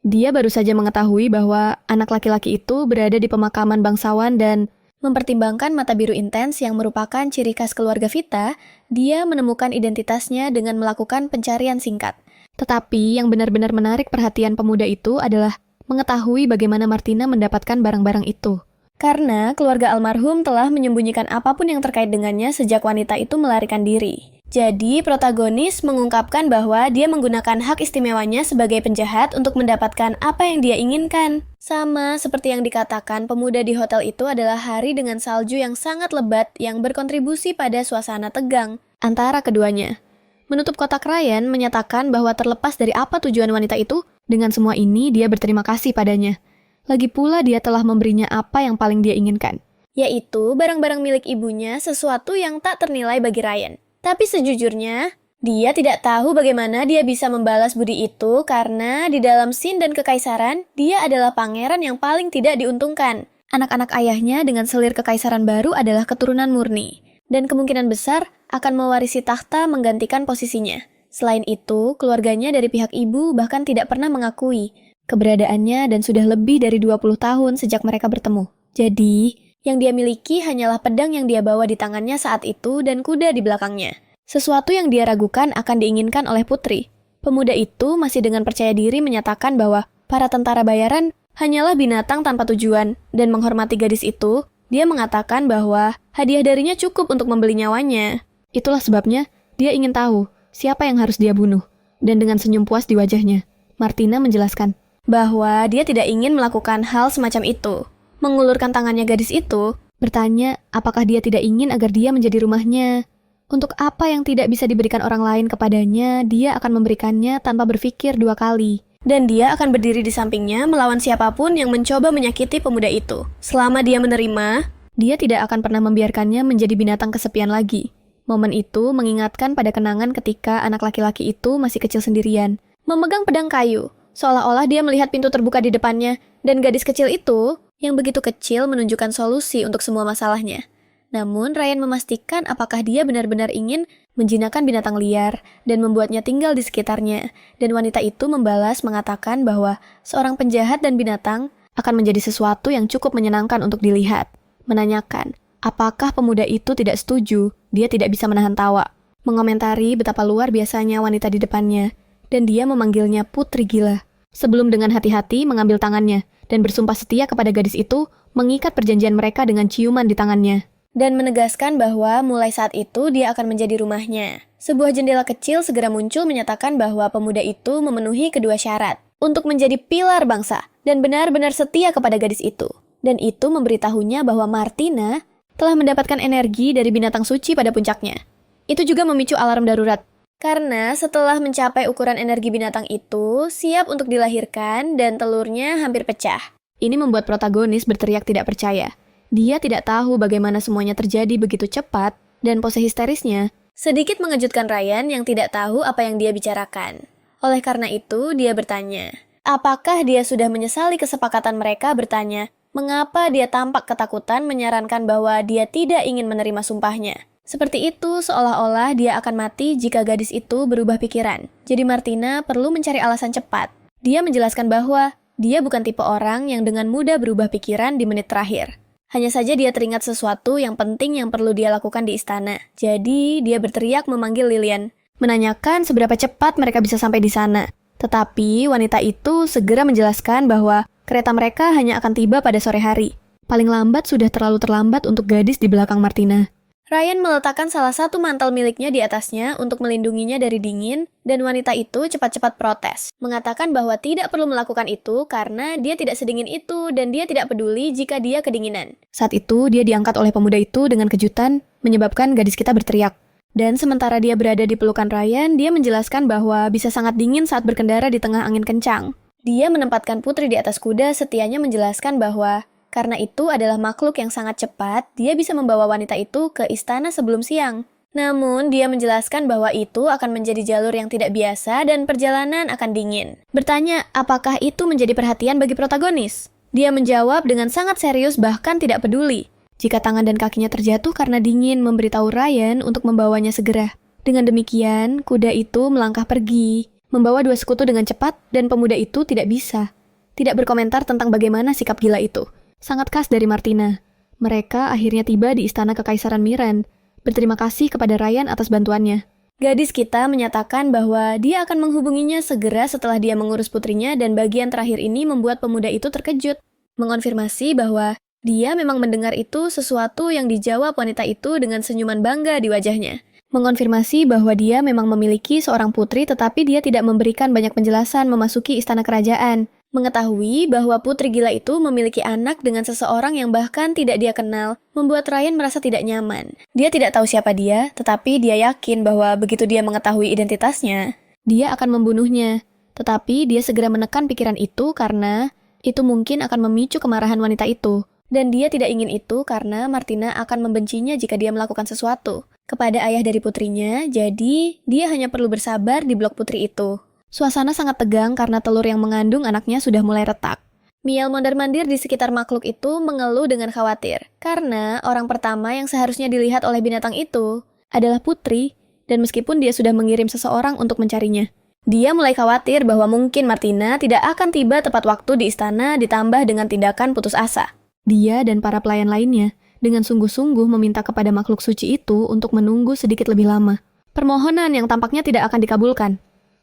Dia baru saja mengetahui bahwa anak laki-laki itu berada di pemakaman bangsawan dan mempertimbangkan mata biru intens yang merupakan ciri khas keluarga Vita, dia menemukan identitasnya dengan melakukan pencarian singkat. Tetapi yang benar-benar menarik perhatian pemuda itu adalah mengetahui bagaimana Martina mendapatkan barang-barang itu. Karena keluarga almarhum telah menyembunyikan apapun yang terkait dengannya sejak wanita itu melarikan diri. Jadi, protagonis mengungkapkan bahwa dia menggunakan hak istimewanya sebagai penjahat untuk mendapatkan apa yang dia inginkan. Sama seperti yang dikatakan pemuda di hotel itu adalah hari dengan salju yang sangat lebat yang berkontribusi pada suasana tegang antara keduanya. Menutup kotak, Ryan menyatakan bahwa terlepas dari apa tujuan wanita itu, dengan semua ini dia berterima kasih padanya. Lagi pula dia telah memberinya apa yang paling dia inginkan, yaitu barang-barang milik ibunya, sesuatu yang tak ternilai bagi Ryan. Tapi sejujurnya, dia tidak tahu bagaimana dia bisa membalas budi itu karena di dalam Sin dan Kekaisaran, dia adalah pangeran yang paling tidak diuntungkan. Anak-anak ayahnya dengan selir kekaisaran baru adalah keturunan murni, dan kemungkinan besar akan mewarisi takhta menggantikan posisinya. Selain itu, keluarganya dari pihak ibu bahkan tidak pernah mengakui keberadaannya dan sudah lebih dari 20 tahun sejak mereka bertemu. Jadi, yang dia miliki hanyalah pedang yang dia bawa di tangannya saat itu dan kuda di belakangnya. Sesuatu yang dia ragukan akan diinginkan oleh putri. Pemuda itu masih dengan percaya diri menyatakan bahwa para tentara bayaran hanyalah binatang tanpa tujuan, dan menghormati gadis itu, dia mengatakan bahwa hadiah darinya cukup untuk membeli nyawanya. Itulah sebabnya dia ingin tahu siapa yang harus dia bunuh. Dan dengan senyum puas di wajahnya, Martina menjelaskan bahwa dia tidak ingin melakukan hal semacam itu. Mengulurkan tangannya gadis itu, bertanya apakah dia tidak ingin agar dia menjadi rumahnya. Untuk apa yang tidak bisa diberikan orang lain kepadanya, dia akan memberikannya tanpa berpikir dua kali. Dan dia akan berdiri di sampingnya melawan siapapun yang mencoba menyakiti pemuda itu. Selama dia menerima, dia tidak akan pernah membiarkannya menjadi binatang kesepian lagi. Momen itu mengingatkan pada kenangan ketika anak laki-laki itu masih kecil sendirian, memegang pedang kayu, seolah-olah dia melihat pintu terbuka di depannya, dan gadis kecil itu yang begitu kecil menunjukkan solusi untuk semua masalahnya. Namun, Ryan memastikan apakah dia benar-benar ingin menjinakkan binatang liar dan membuatnya tinggal di sekitarnya. Dan wanita itu membalas mengatakan bahwa seorang penjahat dan binatang akan menjadi sesuatu yang cukup menyenangkan untuk dilihat. Menanyakan, apakah pemuda itu tidak setuju, dia tidak bisa menahan tawa. Mengomentari betapa luar biasanya wanita di depannya, dan dia memanggilnya putri gila. Sebelum dengan hati-hati mengambil tangannya, dan bersumpah setia kepada gadis itu, mengikat perjanjian mereka dengan ciuman di tangannya. Dan menegaskan bahwa mulai saat itu dia akan menjadi rumahnya. Sebuah jendela kecil segera muncul menyatakan bahwa pemuda itu memenuhi kedua syarat untuk menjadi pilar bangsa dan benar-benar setia kepada gadis itu. Dan itu memberitahunya bahwa Martina telah mendapatkan energi dari binatang suci pada puncaknya. Itu juga memicu alarm darurat. Karena setelah mencapai ukuran energi binatang itu, siap untuk dilahirkan dan telurnya hampir pecah. Ini membuat protagonis berteriak tidak percaya. Dia tidak tahu bagaimana semuanya terjadi begitu cepat, dan pose histerisnya sedikit mengejutkan Ryan yang tidak tahu apa yang dia bicarakan. Oleh karena itu, dia bertanya, apakah dia sudah menyesali kesepakatan mereka bertanya, mengapa dia tampak ketakutan menyarankan bahwa dia tidak ingin menerima sumpahnya. Seperti itu, seolah-olah dia akan mati jika gadis itu berubah pikiran. Jadi Martina perlu mencari alasan cepat. Dia menjelaskan bahwa dia bukan tipe orang yang dengan mudah berubah pikiran di menit terakhir. Hanya saja dia teringat sesuatu yang penting yang perlu dia lakukan di istana. Jadi, dia berteriak memanggil Lilian, menanyakan seberapa cepat mereka bisa sampai di sana. Tetapi, wanita itu segera menjelaskan bahwa kereta mereka hanya akan tiba pada sore hari. Paling lambat sudah terlalu terlambat untuk gadis di belakang Martina. Ryan meletakkan salah satu mantel miliknya di atasnya untuk melindunginya dari dingin, dan wanita itu cepat-cepat protes, mengatakan bahwa tidak perlu melakukan itu karena dia tidak sedingin itu dan dia tidak peduli jika dia kedinginan. Saat itu, dia diangkat oleh pemuda itu dengan kejutan, menyebabkan gadis kita berteriak. Dan sementara dia berada di pelukan Ryan, dia menjelaskan bahwa bisa sangat dingin saat berkendara di tengah angin kencang. Dia menempatkan putri di atas kuda, setianya menjelaskan bahwa karena itu adalah makhluk yang sangat cepat, dia bisa membawa wanita itu ke istana sebelum siang. Namun, dia menjelaskan bahwa itu akan menjadi jalur yang tidak biasa dan perjalanan akan dingin. Bertanya, apakah itu menjadi perhatian bagi protagonis? Dia menjawab dengan sangat serius bahkan tidak peduli. Jika tangan dan kakinya terjatuh karena dingin memberitahu Ryan untuk membawanya segera. Dengan demikian, kuda itu melangkah pergi, membawa dua sekutu dengan cepat dan pemuda itu tidak bisa. Tidak berkomentar tentang bagaimana sikap gila itu. Sangat khas dari Martina. Mereka akhirnya tiba di istana Kekaisaran Miran. Berterima kasih kepada Ryan atas bantuannya. Gadis kita menyatakan bahwa dia akan menghubunginya segera setelah dia mengurus putrinya dan bagian terakhir ini membuat pemuda itu terkejut. Mengonfirmasi bahwa dia memang mendengar itu sesuatu yang dijawab wanita itu dengan senyuman bangga di wajahnya. Mengonfirmasi bahwa dia memang memiliki seorang putri tetapi dia tidak memberikan banyak penjelasan memasuki istana kerajaan. Mengetahui bahwa putri gila itu memiliki anak dengan seseorang yang bahkan tidak dia kenal, membuat Ryan merasa tidak nyaman. Dia tidak tahu siapa dia, tetapi dia yakin bahwa begitu dia mengetahui identitasnya, dia akan membunuhnya. Tetapi dia segera menekan pikiran itu karena itu mungkin akan memicu kemarahan wanita itu. Dan dia tidak ingin itu karena Martina akan membencinya jika dia melakukan sesuatu kepada ayah dari putrinya, jadi dia hanya perlu bersabar di blok putri itu. Suasana sangat tegang karena telur yang mengandung anaknya sudah mulai retak. Miel mondar-mandir di sekitar makhluk itu mengeluh dengan khawatir, karena orang pertama yang seharusnya dilihat oleh binatang itu adalah putri, dan meskipun dia sudah mengirim seseorang untuk mencarinya. Dia mulai khawatir bahwa mungkin Martina tidak akan tiba tepat waktu di istana ditambah dengan tindakan putus asa. Dia dan para pelayan lainnya dengan sungguh-sungguh meminta kepada makhluk suci itu untuk menunggu sedikit lebih lama. Permohonan yang tampaknya tidak akan dikabulkan.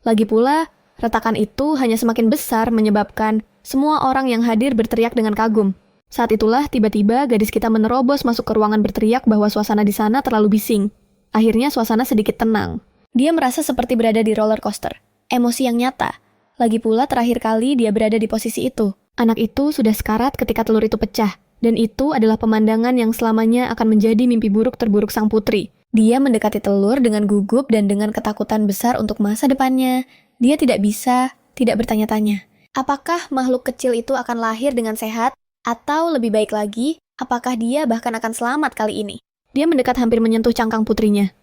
Lagi pula, retakan itu hanya semakin besar menyebabkan semua orang yang hadir berteriak dengan kagum. Saat itulah tiba-tiba gadis kita menerobos masuk ke ruangan berteriak bahwa suasana di sana terlalu bising. Akhirnya suasana sedikit tenang. Dia merasa seperti berada di roller coaster. Emosi yang nyata. Lagi pula terakhir kali dia berada di posisi itu. Anak itu sudah sekarat ketika telur itu pecah. Dan itu adalah pemandangan yang selamanya akan menjadi mimpi buruk terburuk sang putri. Dia mendekati telur dengan gugup dan dengan ketakutan besar untuk masa depannya. Dia tidak bisa, tidak bertanya-tanya. Apakah makhluk kecil itu akan lahir dengan sehat? Atau lebih baik lagi, apakah dia bahkan akan selamat kali ini? Dia mendekat hampir menyentuh cangkang putrinya.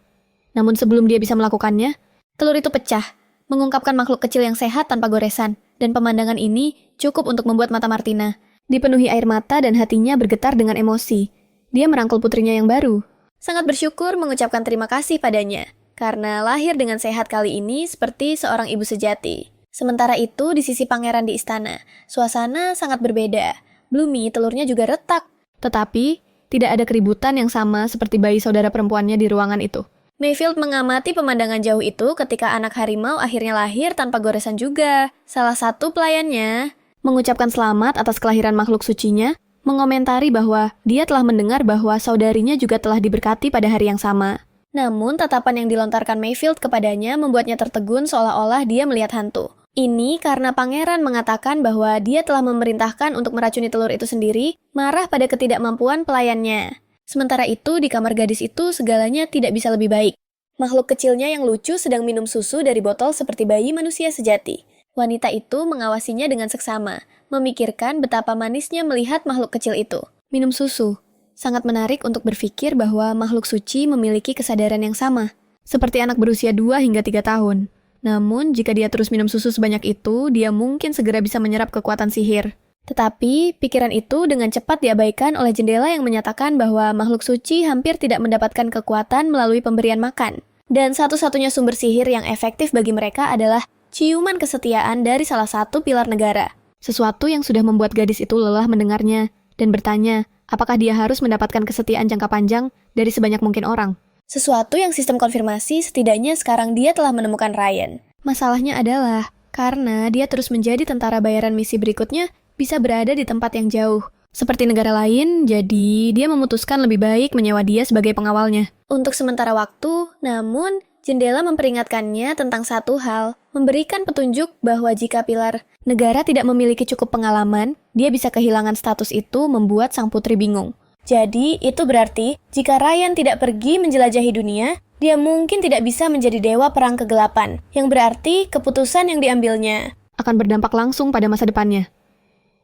Namun sebelum dia bisa melakukannya, telur itu pecah, mengungkapkan makhluk kecil yang sehat tanpa goresan. Dan pemandangan ini cukup untuk membuat mata Martina dipenuhi air mata dan hatinya bergetar dengan emosi. Dia merangkul putrinya yang baru. Sangat bersyukur mengucapkan terima kasih padanya, karena lahir dengan sehat kali ini seperti seorang ibu sejati. Sementara itu, di sisi pangeran di istana, suasana sangat berbeda. Bloomy, telurnya juga retak. Tetapi, tidak ada keributan yang sama seperti bayi saudara perempuannya di ruangan itu. Mayfield mengamati pemandangan jauh itu ketika anak harimau akhirnya lahir tanpa goresan juga. Salah satu pelayannya mengucapkan selamat atas kelahiran makhluk sucinya, mengomentari bahwa dia telah mendengar bahwa saudarinya juga telah diberkati pada hari yang sama. Namun, tatapan yang dilontarkan Mayfield kepadanya membuatnya tertegun seolah-olah dia melihat hantu. Ini karena pangeran mengatakan bahwa dia telah memerintahkan untuk meracuni telur itu sendiri, marah pada ketidakmampuan pelayannya. Sementara itu, di kamar gadis itu segalanya tidak bisa lebih baik. Makhluk kecilnya yang lucu sedang minum susu dari botol seperti bayi manusia sejati. Wanita itu mengawasinya dengan seksama, memikirkan betapa manisnya melihat makhluk kecil itu. Minum susu. Sangat menarik untuk berpikir bahwa makhluk suci memiliki kesadaran yang sama, seperti anak berusia 2 hingga 3 tahun. Namun, jika dia terus minum susu sebanyak itu, dia mungkin segera bisa menyerap kekuatan sihir. Tetapi, pikiran itu dengan cepat diabaikan oleh jendela yang menyatakan bahwa makhluk suci hampir tidak mendapatkan kekuatan melalui pemberian makan. Dan satu-satunya sumber sihir yang efektif bagi mereka adalah ciuman kesetiaan dari salah satu pilar negara. Sesuatu yang sudah membuat gadis itu lelah mendengarnya dan bertanya, apakah dia harus mendapatkan kesetiaan jangka panjang dari sebanyak mungkin orang. Sesuatu yang sistem konfirmasi setidaknya sekarang dia telah menemukan Ryan. Masalahnya adalah, karena dia terus menjadi tentara bayaran misi berikutnya, bisa berada di tempat yang jauh. Seperti negara lain, jadi dia memutuskan lebih baik menyewa dia sebagai pengawalnya. Untuk sementara waktu, namun jendela memperingatkannya tentang satu hal, memberikan petunjuk bahwa jika pilar negara tidak memiliki cukup pengalaman, dia bisa kehilangan status itu membuat sang putri bingung. Jadi, itu berarti jika Ryan tidak pergi menjelajahi dunia, dia mungkin tidak bisa menjadi dewa perang kegelapan, yang berarti keputusan yang diambilnya akan berdampak langsung pada masa depannya.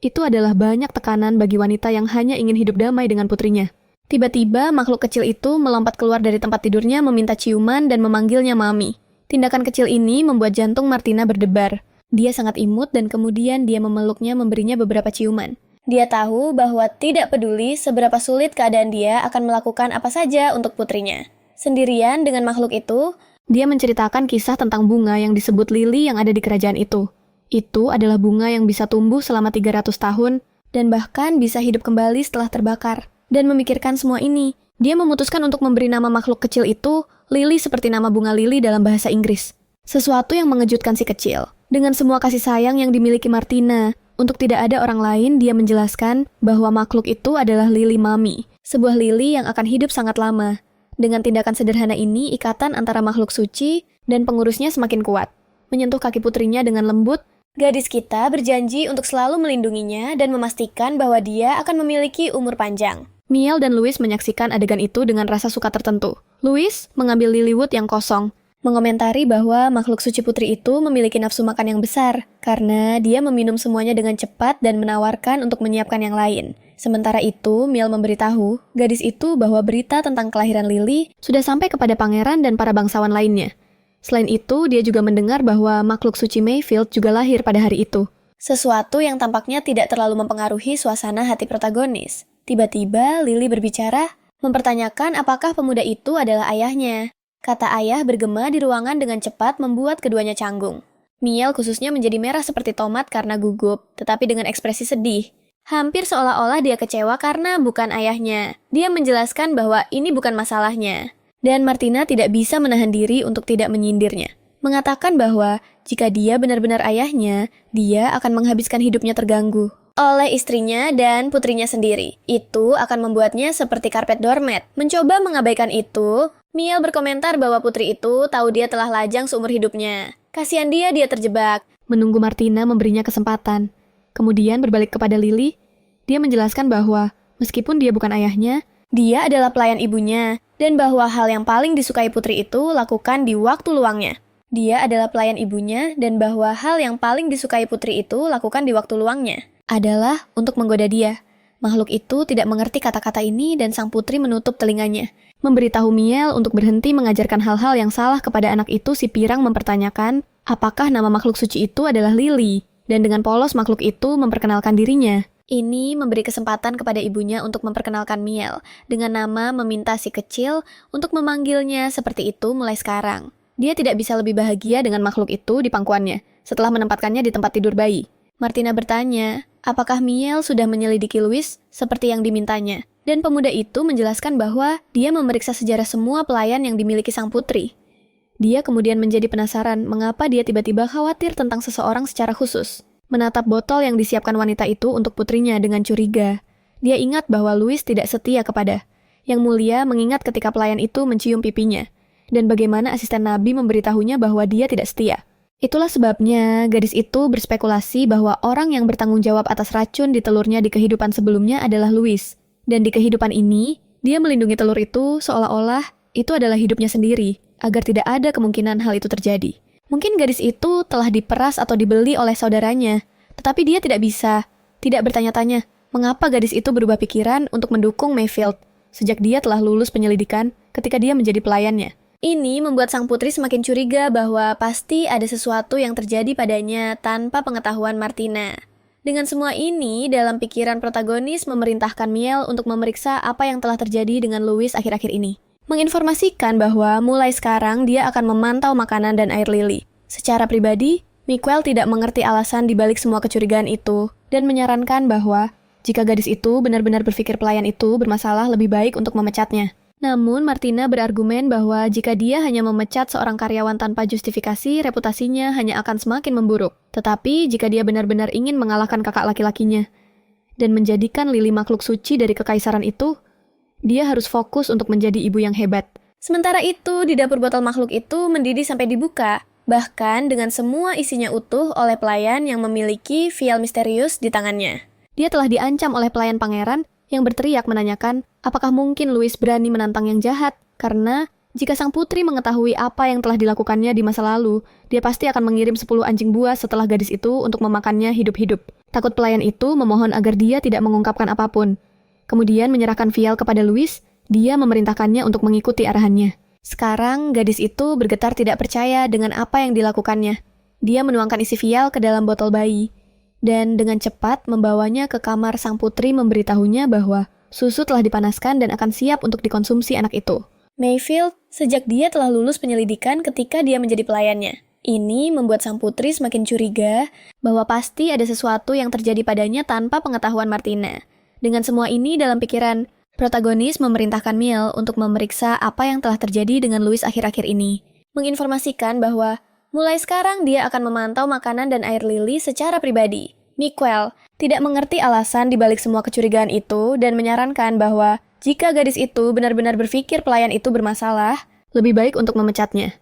Itu adalah banyak tekanan bagi wanita yang hanya ingin hidup damai dengan putrinya. Tiba-tiba makhluk kecil itu melompat keluar dari tempat tidurnya meminta ciuman dan memanggilnya Mami. Tindakan kecil ini membuat jantung Martina berdebar. Dia sangat imut dan kemudian dia memeluknya memberinya beberapa ciuman. Dia tahu bahwa tidak peduli seberapa sulit keadaan dia akan melakukan apa saja untuk putrinya. Sendirian dengan makhluk itu, dia menceritakan kisah tentang bunga yang disebut lili yang ada di kerajaan itu. Itu adalah bunga yang bisa tumbuh selama 300 tahun dan bahkan bisa hidup kembali setelah terbakar. Dan memikirkan semua ini, dia memutuskan untuk memberi nama makhluk kecil itu lili seperti nama bunga lili dalam bahasa Inggris. Sesuatu yang mengejutkan si kecil. Dengan semua kasih sayang yang dimiliki Martina, untuk tidak ada orang lain, dia menjelaskan bahwa makhluk itu adalah lili Mami, sebuah lili yang akan hidup sangat lama. Dengan tindakan sederhana ini, ikatan antara makhluk suci dan pengurusnya semakin kuat. Menyentuh kaki putrinya dengan lembut, gadis kita berjanji untuk selalu melindunginya dan memastikan bahwa dia akan memiliki umur panjang. Miel dan Louis menyaksikan adegan itu dengan rasa suka tertentu. Louis mengambil lili wood yang kosong, mengomentari bahwa makhluk suci putri itu memiliki nafsu makan yang besar, karena dia meminum semuanya dengan cepat dan menawarkan untuk menyiapkan yang lain. Sementara itu, Miel memberitahu gadis itu bahwa berita tentang kelahiran Lily sudah sampai kepada pangeran dan para bangsawan lainnya. Selain itu, dia juga mendengar bahwa makhluk suci Mayfield juga lahir pada hari itu. Sesuatu yang tampaknya tidak terlalu mempengaruhi suasana hati protagonis. Tiba-tiba, Lily berbicara, mempertanyakan apakah pemuda itu adalah ayahnya. Kata ayah bergema di ruangan dengan cepat membuat keduanya canggung. Miel khususnya menjadi merah seperti tomat karena gugup, tetapi dengan ekspresi sedih. Hampir seolah-olah dia kecewa karena bukan ayahnya. Dia menjelaskan bahwa ini bukan masalahnya. Dan Martina tidak bisa menahan diri untuk tidak menyindirnya. Mengatakan bahwa jika dia benar-benar ayahnya, dia akan menghabiskan hidupnya terganggu oleh istrinya dan putrinya sendiri. Itu akan membuatnya seperti karpet doormat. Mencoba mengabaikan itu, Miel berkomentar bahwa putri itu tahu dia telah lajang seumur hidupnya. Kasihan dia terjebak. Menunggu Martina memberinya kesempatan. Kemudian berbalik kepada Lily, dia menjelaskan bahwa meskipun dia bukan ayahnya, dia adalah pelayan ibunya, dan bahwa hal yang paling disukai putri itu lakukan di waktu luangnya. Dia adalah pelayan ibunya, dan bahwa hal yang paling disukai putri itu lakukan di waktu luangnya adalah untuk menggoda dia. Makhluk itu tidak mengerti kata-kata ini dan sang putri menutup telinganya. Memberitahu Miel untuk berhenti mengajarkan hal-hal yang salah kepada anak itu, si pirang mempertanyakan apakah nama makhluk suci itu adalah Lily, dan dengan polos makhluk itu memperkenalkan dirinya. Ini memberi kesempatan kepada ibunya untuk memperkenalkan Miel, dengan nama meminta si kecil untuk memanggilnya seperti itu mulai sekarang. Dia tidak bisa lebih bahagia dengan makhluk itu di pangkuannya, setelah menempatkannya di tempat tidur bayi. Martina bertanya, apakah Miel sudah menyelidiki Louis seperti yang dimintanya? Dan pemuda itu menjelaskan bahwa dia memeriksa sejarah semua pelayan yang dimiliki sang putri. Dia kemudian menjadi penasaran mengapa dia tiba-tiba khawatir tentang seseorang secara khusus. Menatap botol yang disiapkan wanita itu untuk putrinya dengan curiga. Dia ingat bahwa Louis tidak setia kepada Yang Mulia, mengingat ketika pelayan itu mencium pipinya, dan bagaimana asisten Nabi memberitahunya bahwa dia tidak setia. Itulah sebabnya gadis itu berspekulasi bahwa orang yang bertanggung jawab atas racun di telurnya di kehidupan sebelumnya adalah Louis. Dan di kehidupan ini, dia melindungi telur itu seolah-olah itu adalah hidupnya sendiri, agar tidak ada kemungkinan hal itu terjadi. Mungkin gadis itu telah diperas atau dibeli oleh saudaranya, tetapi dia tidak bertanya-tanya, mengapa gadis itu berubah pikiran untuk mendukung Mayfield sejak dia telah lulus penyelidikan ketika dia menjadi pelayannya. Ini membuat sang putri semakin curiga bahwa pasti ada sesuatu yang terjadi padanya tanpa pengetahuan Martina. Dengan semua ini, dalam pikiran protagonis memerintahkan Miel untuk memeriksa apa yang telah terjadi dengan Louis akhir-akhir ini. Menginformasikan bahwa mulai sekarang dia akan memantau makanan dan air Lily. Secara pribadi, Miquel tidak mengerti alasan dibalik semua kecurigaan itu dan menyarankan bahwa jika gadis itu benar-benar berpikir pelayan itu bermasalah, lebih baik untuk memecatnya. Namun, Martina berargumen bahwa jika dia hanya memecat seorang karyawan tanpa justifikasi, reputasinya hanya akan semakin memburuk. Tetapi, jika dia benar-benar ingin mengalahkan kakak laki-lakinya dan menjadikan Lily makhluk suci dari kekaisaran itu, dia harus fokus untuk menjadi ibu yang hebat. Sementara itu, di dapur botol makhluk itu mendidih sampai dibuka, bahkan dengan semua isinya utuh oleh pelayan yang memiliki vial misterius di tangannya. Dia telah diancam oleh pelayan pangeran yang berteriak menanyakan apakah mungkin Louis berani menantang yang jahat, karena jika sang putri mengetahui apa yang telah dilakukannya di masa lalu, dia pasti akan mengirim 10 anjing buas setelah gadis itu untuk memakannya hidup-hidup. Takut pelayan itu memohon agar dia tidak mengungkapkan apapun. Kemudian menyerahkan vial kepada Louis, dia memerintahkannya untuk mengikuti arahannya. Sekarang, gadis itu bergetar tidak percaya dengan apa yang dilakukannya. Dia menuangkan isi vial ke dalam botol bayi, dan dengan cepat membawanya ke kamar sang putri memberitahunya bahwa susu telah dipanaskan dan akan siap untuk dikonsumsi anak itu. Mayfield, sejak dia telah lulus penyelidikan ketika dia menjadi pelayannya. Ini membuat sang putri semakin curiga bahwa pasti ada sesuatu yang terjadi padanya tanpa pengetahuan Martina. Dengan semua ini dalam pikiran, protagonis memerintahkan Miel untuk memeriksa apa yang telah terjadi dengan Louis akhir-akhir ini. Menginformasikan bahwa mulai sekarang dia akan memantau makanan dan air lili secara pribadi. Miguel tidak mengerti alasan dibalik semua kecurigaan itu dan menyarankan bahwa jika gadis itu benar-benar berpikir pelayan itu bermasalah, lebih baik untuk memecatnya.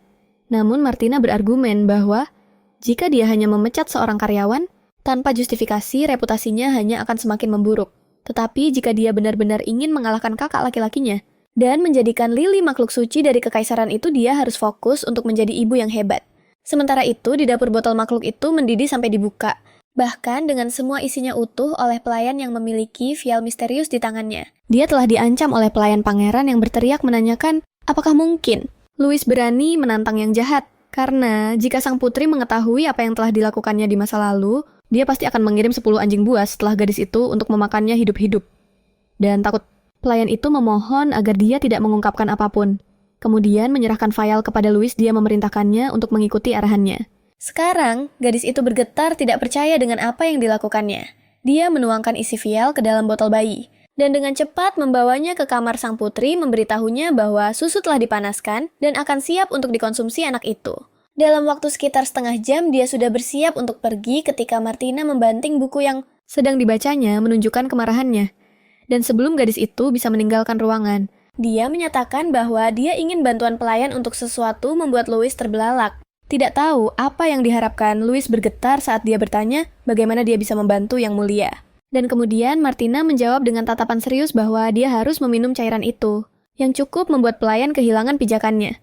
Namun Martina berargumen bahwa jika dia hanya memecat seorang karyawan, tanpa justifikasi reputasinya hanya akan semakin memburuk. Tetapi jika dia benar-benar ingin mengalahkan kakak laki-lakinya dan menjadikan Lily makhluk suci dari kekaisaran itu, dia harus fokus untuk menjadi ibu yang hebat. Sementara itu, di dapur botol makhluk itu mendidih sampai dibuka, bahkan dengan semua isinya utuh oleh pelayan yang memiliki vial misterius di tangannya. Dia telah diancam oleh pelayan pangeran yang berteriak menanyakan, apakah mungkin Louis berani menantang yang jahat? Karena jika sang putri mengetahui apa yang telah dilakukannya di masa lalu, dia pasti akan mengirim 10 anjing buas setelah gadis itu untuk memakannya hidup-hidup. Dan takut pelayan itu memohon agar dia tidak mengungkapkan apapun. Kemudian menyerahkan vial kepada Louis, dia memerintahkannya untuk mengikuti arahannya. Sekarang, gadis itu bergetar tidak percaya dengan apa yang dilakukannya. Dia menuangkan isi vial ke dalam botol bayi, dan dengan cepat membawanya ke kamar sang putri memberitahunya bahwa susu telah dipanaskan dan akan siap untuk dikonsumsi anak itu. Dalam waktu sekitar setengah jam, dia sudah bersiap untuk pergi ketika Martina membanting buku yang sedang dibacanya menunjukkan kemarahannya. Dan sebelum gadis itu bisa meninggalkan ruangan, dia menyatakan bahwa dia ingin bantuan pelayan untuk sesuatu membuat Louis terbelalak. Tidak tahu apa yang diharapkan, Louis bergetar saat dia bertanya bagaimana dia bisa membantu yang mulia. Dan kemudian Martina menjawab dengan tatapan serius bahwa dia harus meminum cairan itu, yang cukup membuat pelayan kehilangan pijakannya.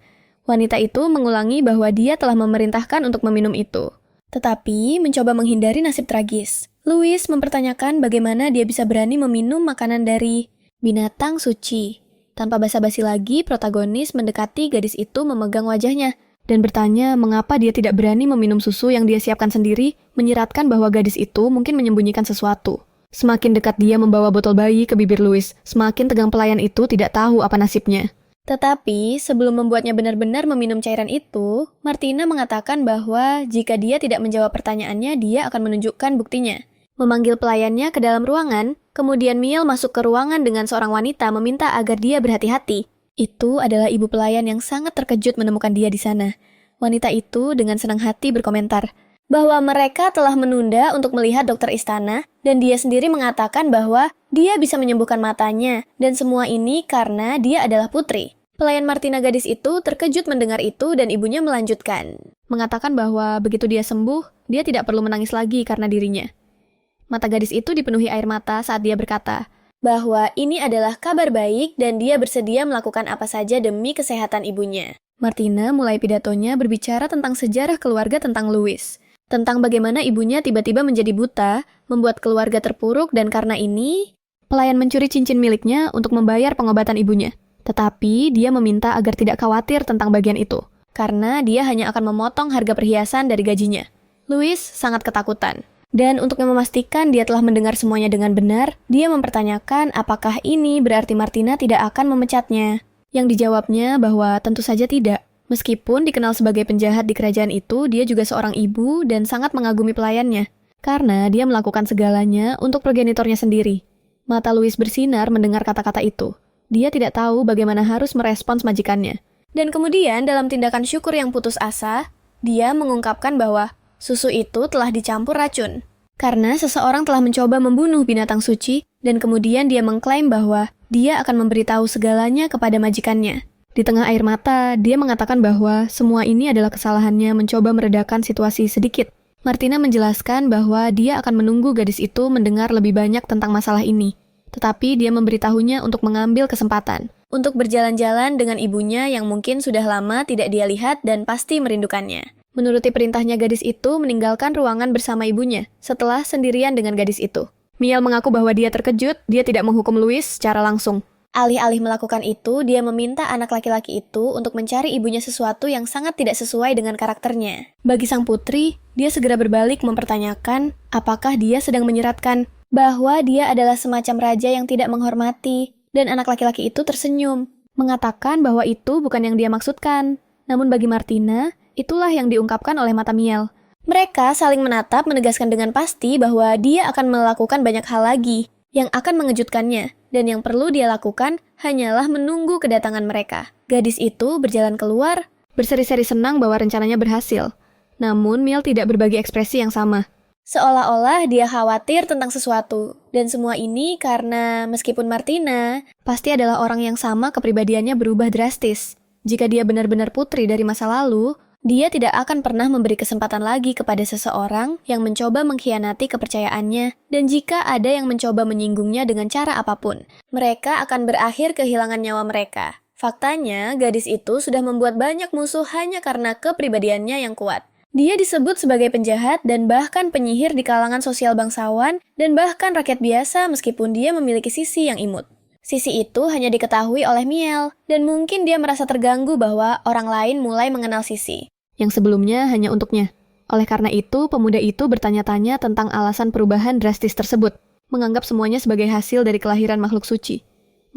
Wanita itu mengulangi bahwa dia telah memerintahkan untuk meminum itu, tetapi mencoba menghindari nasib tragis. Louis mempertanyakan bagaimana dia bisa berani meminum makanan dari binatang suci. Tanpa basa-basi lagi, protagonis mendekati gadis itu memegang wajahnya dan bertanya mengapa dia tidak berani meminum susu yang dia siapkan sendiri, menyiratkan bahwa gadis itu mungkin menyembunyikan sesuatu. Semakin dekat dia membawa botol bayi ke bibir Louis, semakin tegang pelayan itu tidak tahu apa nasibnya. Tetapi, sebelum membuatnya benar-benar meminum cairan itu, Martina mengatakan bahwa jika dia tidak menjawab pertanyaannya, dia akan menunjukkan buktinya. Memanggil pelayannya ke dalam ruangan, kemudian Miel masuk ke ruangan dengan seorang wanita meminta agar dia berhati-hati. Itu adalah ibu pelayan yang sangat terkejut menemukan dia di sana. Wanita itu dengan senang hati berkomentar bahwa mereka telah menunda untuk melihat dokter istana, dan dia sendiri mengatakan bahwa dia bisa menyembuhkan matanya, dan semua ini karena dia adalah putri. Pelayan Martina gadis itu terkejut mendengar itu dan ibunya melanjutkan, mengatakan bahwa begitu dia sembuh, dia tidak perlu menangis lagi karena dirinya. Mata gadis itu dipenuhi air mata saat dia berkata bahwa ini adalah kabar baik dan dia bersedia melakukan apa saja demi kesehatan ibunya. Martina mulai pidatonya berbicara tentang sejarah keluarga tentang Louis. Tentang bagaimana ibunya tiba-tiba menjadi buta, membuat keluarga terpuruk dan karena ini, pelayan mencuri cincin miliknya untuk membayar pengobatan ibunya. Tetapi dia meminta agar tidak khawatir tentang bagian itu, karena dia hanya akan memotong harga perhiasan dari gajinya. Louis sangat ketakutan. Dan untuk memastikan dia telah mendengar semuanya dengan benar, dia mempertanyakan apakah ini berarti Martina tidak akan memecatnya. Yang dijawabnya bahwa tentu saja tidak. Meskipun dikenal sebagai penjahat di kerajaan itu, dia juga seorang ibu dan sangat mengagumi pelayannya, karena dia melakukan segalanya untuk progenitornya sendiri. Mata Louis bersinar mendengar kata-kata itu. Dia tidak tahu bagaimana harus merespons majikannya. Dan kemudian dalam tindakan syukur yang putus asa, dia mengungkapkan bahwa susu itu telah dicampur racun. Karena seseorang telah mencoba membunuh binatang suci, dan kemudian dia mengklaim bahwa dia akan memberitahu segalanya kepada majikannya. Di tengah air mata, dia mengatakan bahwa semua ini adalah kesalahannya mencoba meredakan situasi sedikit. Martina menjelaskan bahwa dia akan menunggu gadis itu mendengar lebih banyak tentang masalah ini. Tetapi dia memberitahunya untuk mengambil kesempatan, untuk berjalan-jalan dengan ibunya yang mungkin sudah lama tidak dia lihat dan pasti merindukannya. Menuruti perintahnya, gadis itu meninggalkan ruangan bersama ibunya setelah sendirian dengan gadis itu. Miel mengaku bahwa dia terkejut, dia tidak menghukum Louis secara langsung. Alih-alih melakukan itu, dia meminta anak laki-laki itu untuk mencari ibunya sesuatu yang sangat tidak sesuai dengan karakternya. Bagi sang putri, dia segera berbalik mempertanyakan apakah dia sedang menyeratkan bahwa dia adalah semacam raja yang tidak menghormati, dan anak laki-laki itu tersenyum, mengatakan bahwa itu bukan yang dia maksudkan. Namun bagi Martina, itulah yang diungkapkan oleh mata Miel. Mereka saling menatap menegaskan dengan pasti bahwa dia akan melakukan banyak hal lagi yang akan mengejutkannya, dan yang perlu dia lakukan hanyalah menunggu kedatangan mereka. Gadis itu berjalan keluar, berseri-seri senang bahwa rencananya berhasil. Namun Miel tidak berbagi ekspresi yang sama. Seolah-olah dia khawatir tentang sesuatu. Dan semua ini karena meskipun Martina pasti adalah orang yang sama, kepribadiannya berubah drastis. Jika dia benar-benar putri dari masa lalu, dia tidak akan pernah memberi kesempatan lagi kepada seseorang yang mencoba mengkhianati kepercayaannya, dan jika ada yang mencoba menyinggungnya dengan cara apapun, mereka akan berakhir kehilangan nyawa mereka. Faktanya, gadis itu sudah membuat banyak musuh hanya karena kepribadiannya yang kuat. Dia disebut sebagai penjahat dan bahkan penyihir di kalangan sosial bangsawan dan bahkan rakyat biasa meskipun dia memiliki sisi yang imut. Sisi itu hanya diketahui oleh Miel, dan mungkin dia merasa terganggu bahwa orang lain mulai mengenal Sisi yang sebelumnya hanya untuknya. Oleh karena itu, pemuda itu bertanya-tanya tentang alasan perubahan drastis tersebut, menganggap semuanya sebagai hasil dari kelahiran makhluk suci.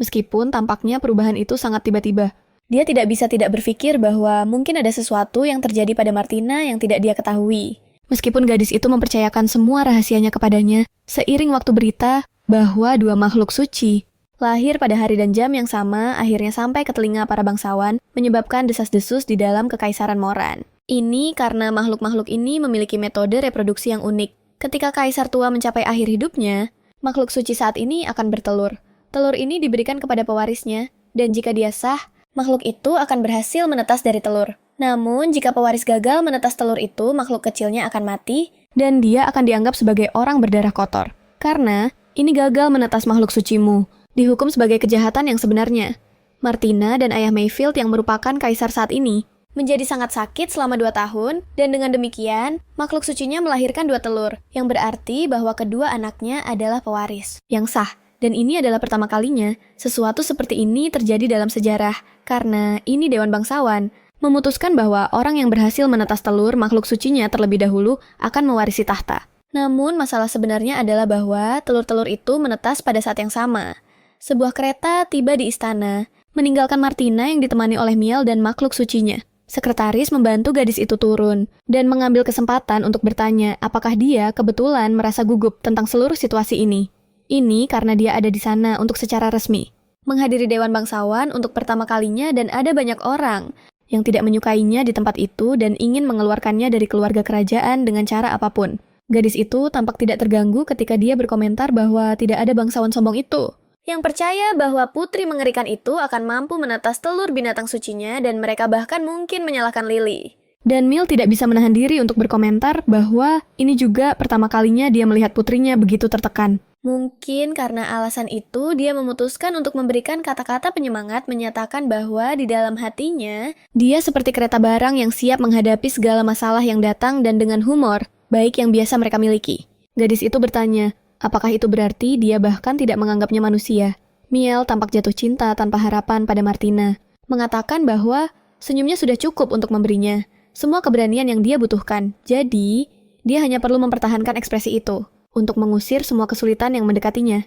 Meskipun tampaknya perubahan itu sangat tiba-tiba. Dia tidak bisa tidak berpikir bahwa mungkin ada sesuatu yang terjadi pada Martina yang tidak dia ketahui. Meskipun gadis itu mempercayakan semua rahasianya kepadanya, seiring waktu berita bahwa dua makhluk suci lahir pada hari dan jam yang sama akhirnya sampai ke telinga para bangsawan, menyebabkan desas-desus di dalam kekaisaran Moran. Ini karena makhluk-makhluk ini memiliki metode reproduksi yang unik. Ketika kaisar tua mencapai akhir hidupnya, makhluk suci saat ini akan bertelur. Telur ini diberikan kepada pewarisnya, dan jika dia sah, makhluk itu akan berhasil menetas dari telur. Namun, jika pewaris gagal menetas telur itu, makhluk kecilnya akan mati, dan dia akan dianggap sebagai orang berdarah kotor. Karena, ini gagal menetas makhluk sucimu. Dihukum sebagai kejahatan yang sebenarnya. Martina dan ayah Mayfield yang merupakan kaisar saat ini menjadi sangat sakit selama 2 tahun, dan dengan demikian, makhluk sucinya melahirkan 2 telur, yang berarti bahwa kedua anaknya adalah pewaris yang sah. Dan ini adalah pertama kalinya sesuatu seperti ini terjadi dalam sejarah, karena ini Dewan Bangsawan memutuskan bahwa orang yang berhasil menetas telur makhluk sucinya terlebih dahulu akan mewarisi tahta. Namun, masalah sebenarnya adalah bahwa telur-telur itu menetas pada saat yang sama. Sebuah kereta tiba di istana, meninggalkan Martina yang ditemani oleh Miel dan makhluk sucinya. Sekretaris membantu gadis itu turun, dan mengambil kesempatan untuk bertanya apakah dia kebetulan merasa gugup tentang seluruh situasi ini. Ini karena dia ada di sana untuk secara resmi, menghadiri Dewan Bangsawan untuk pertama kalinya, dan ada banyak orang yang tidak menyukainya di tempat itu dan ingin mengeluarkannya dari keluarga kerajaan dengan cara apapun. Gadis itu tampak tidak terganggu ketika dia berkomentar bahwa tidak ada bangsawan sombong itu yang percaya bahwa putri mengerikan itu akan mampu menetas telur binatang sucinya, dan mereka bahkan mungkin menyalahkan Lily. Dan Miel tidak bisa menahan diri untuk berkomentar bahwa ini juga pertama kalinya dia melihat putrinya begitu tertekan. Mungkin karena alasan itu, dia memutuskan untuk memberikan kata-kata penyemangat, menyatakan bahwa di dalam hatinya, dia seperti kereta barang yang siap menghadapi segala masalah yang datang dan dengan humor, baik yang biasa mereka miliki. Gadis itu bertanya, apakah itu berarti dia bahkan tidak menganggapnya manusia? Miel tampak jatuh cinta tanpa harapan pada Martina, mengatakan bahwa senyumnya sudah cukup untuk memberinya semua keberanian yang dia butuhkan. Jadi, dia hanya perlu mempertahankan ekspresi itu untuk mengusir semua kesulitan yang mendekatinya.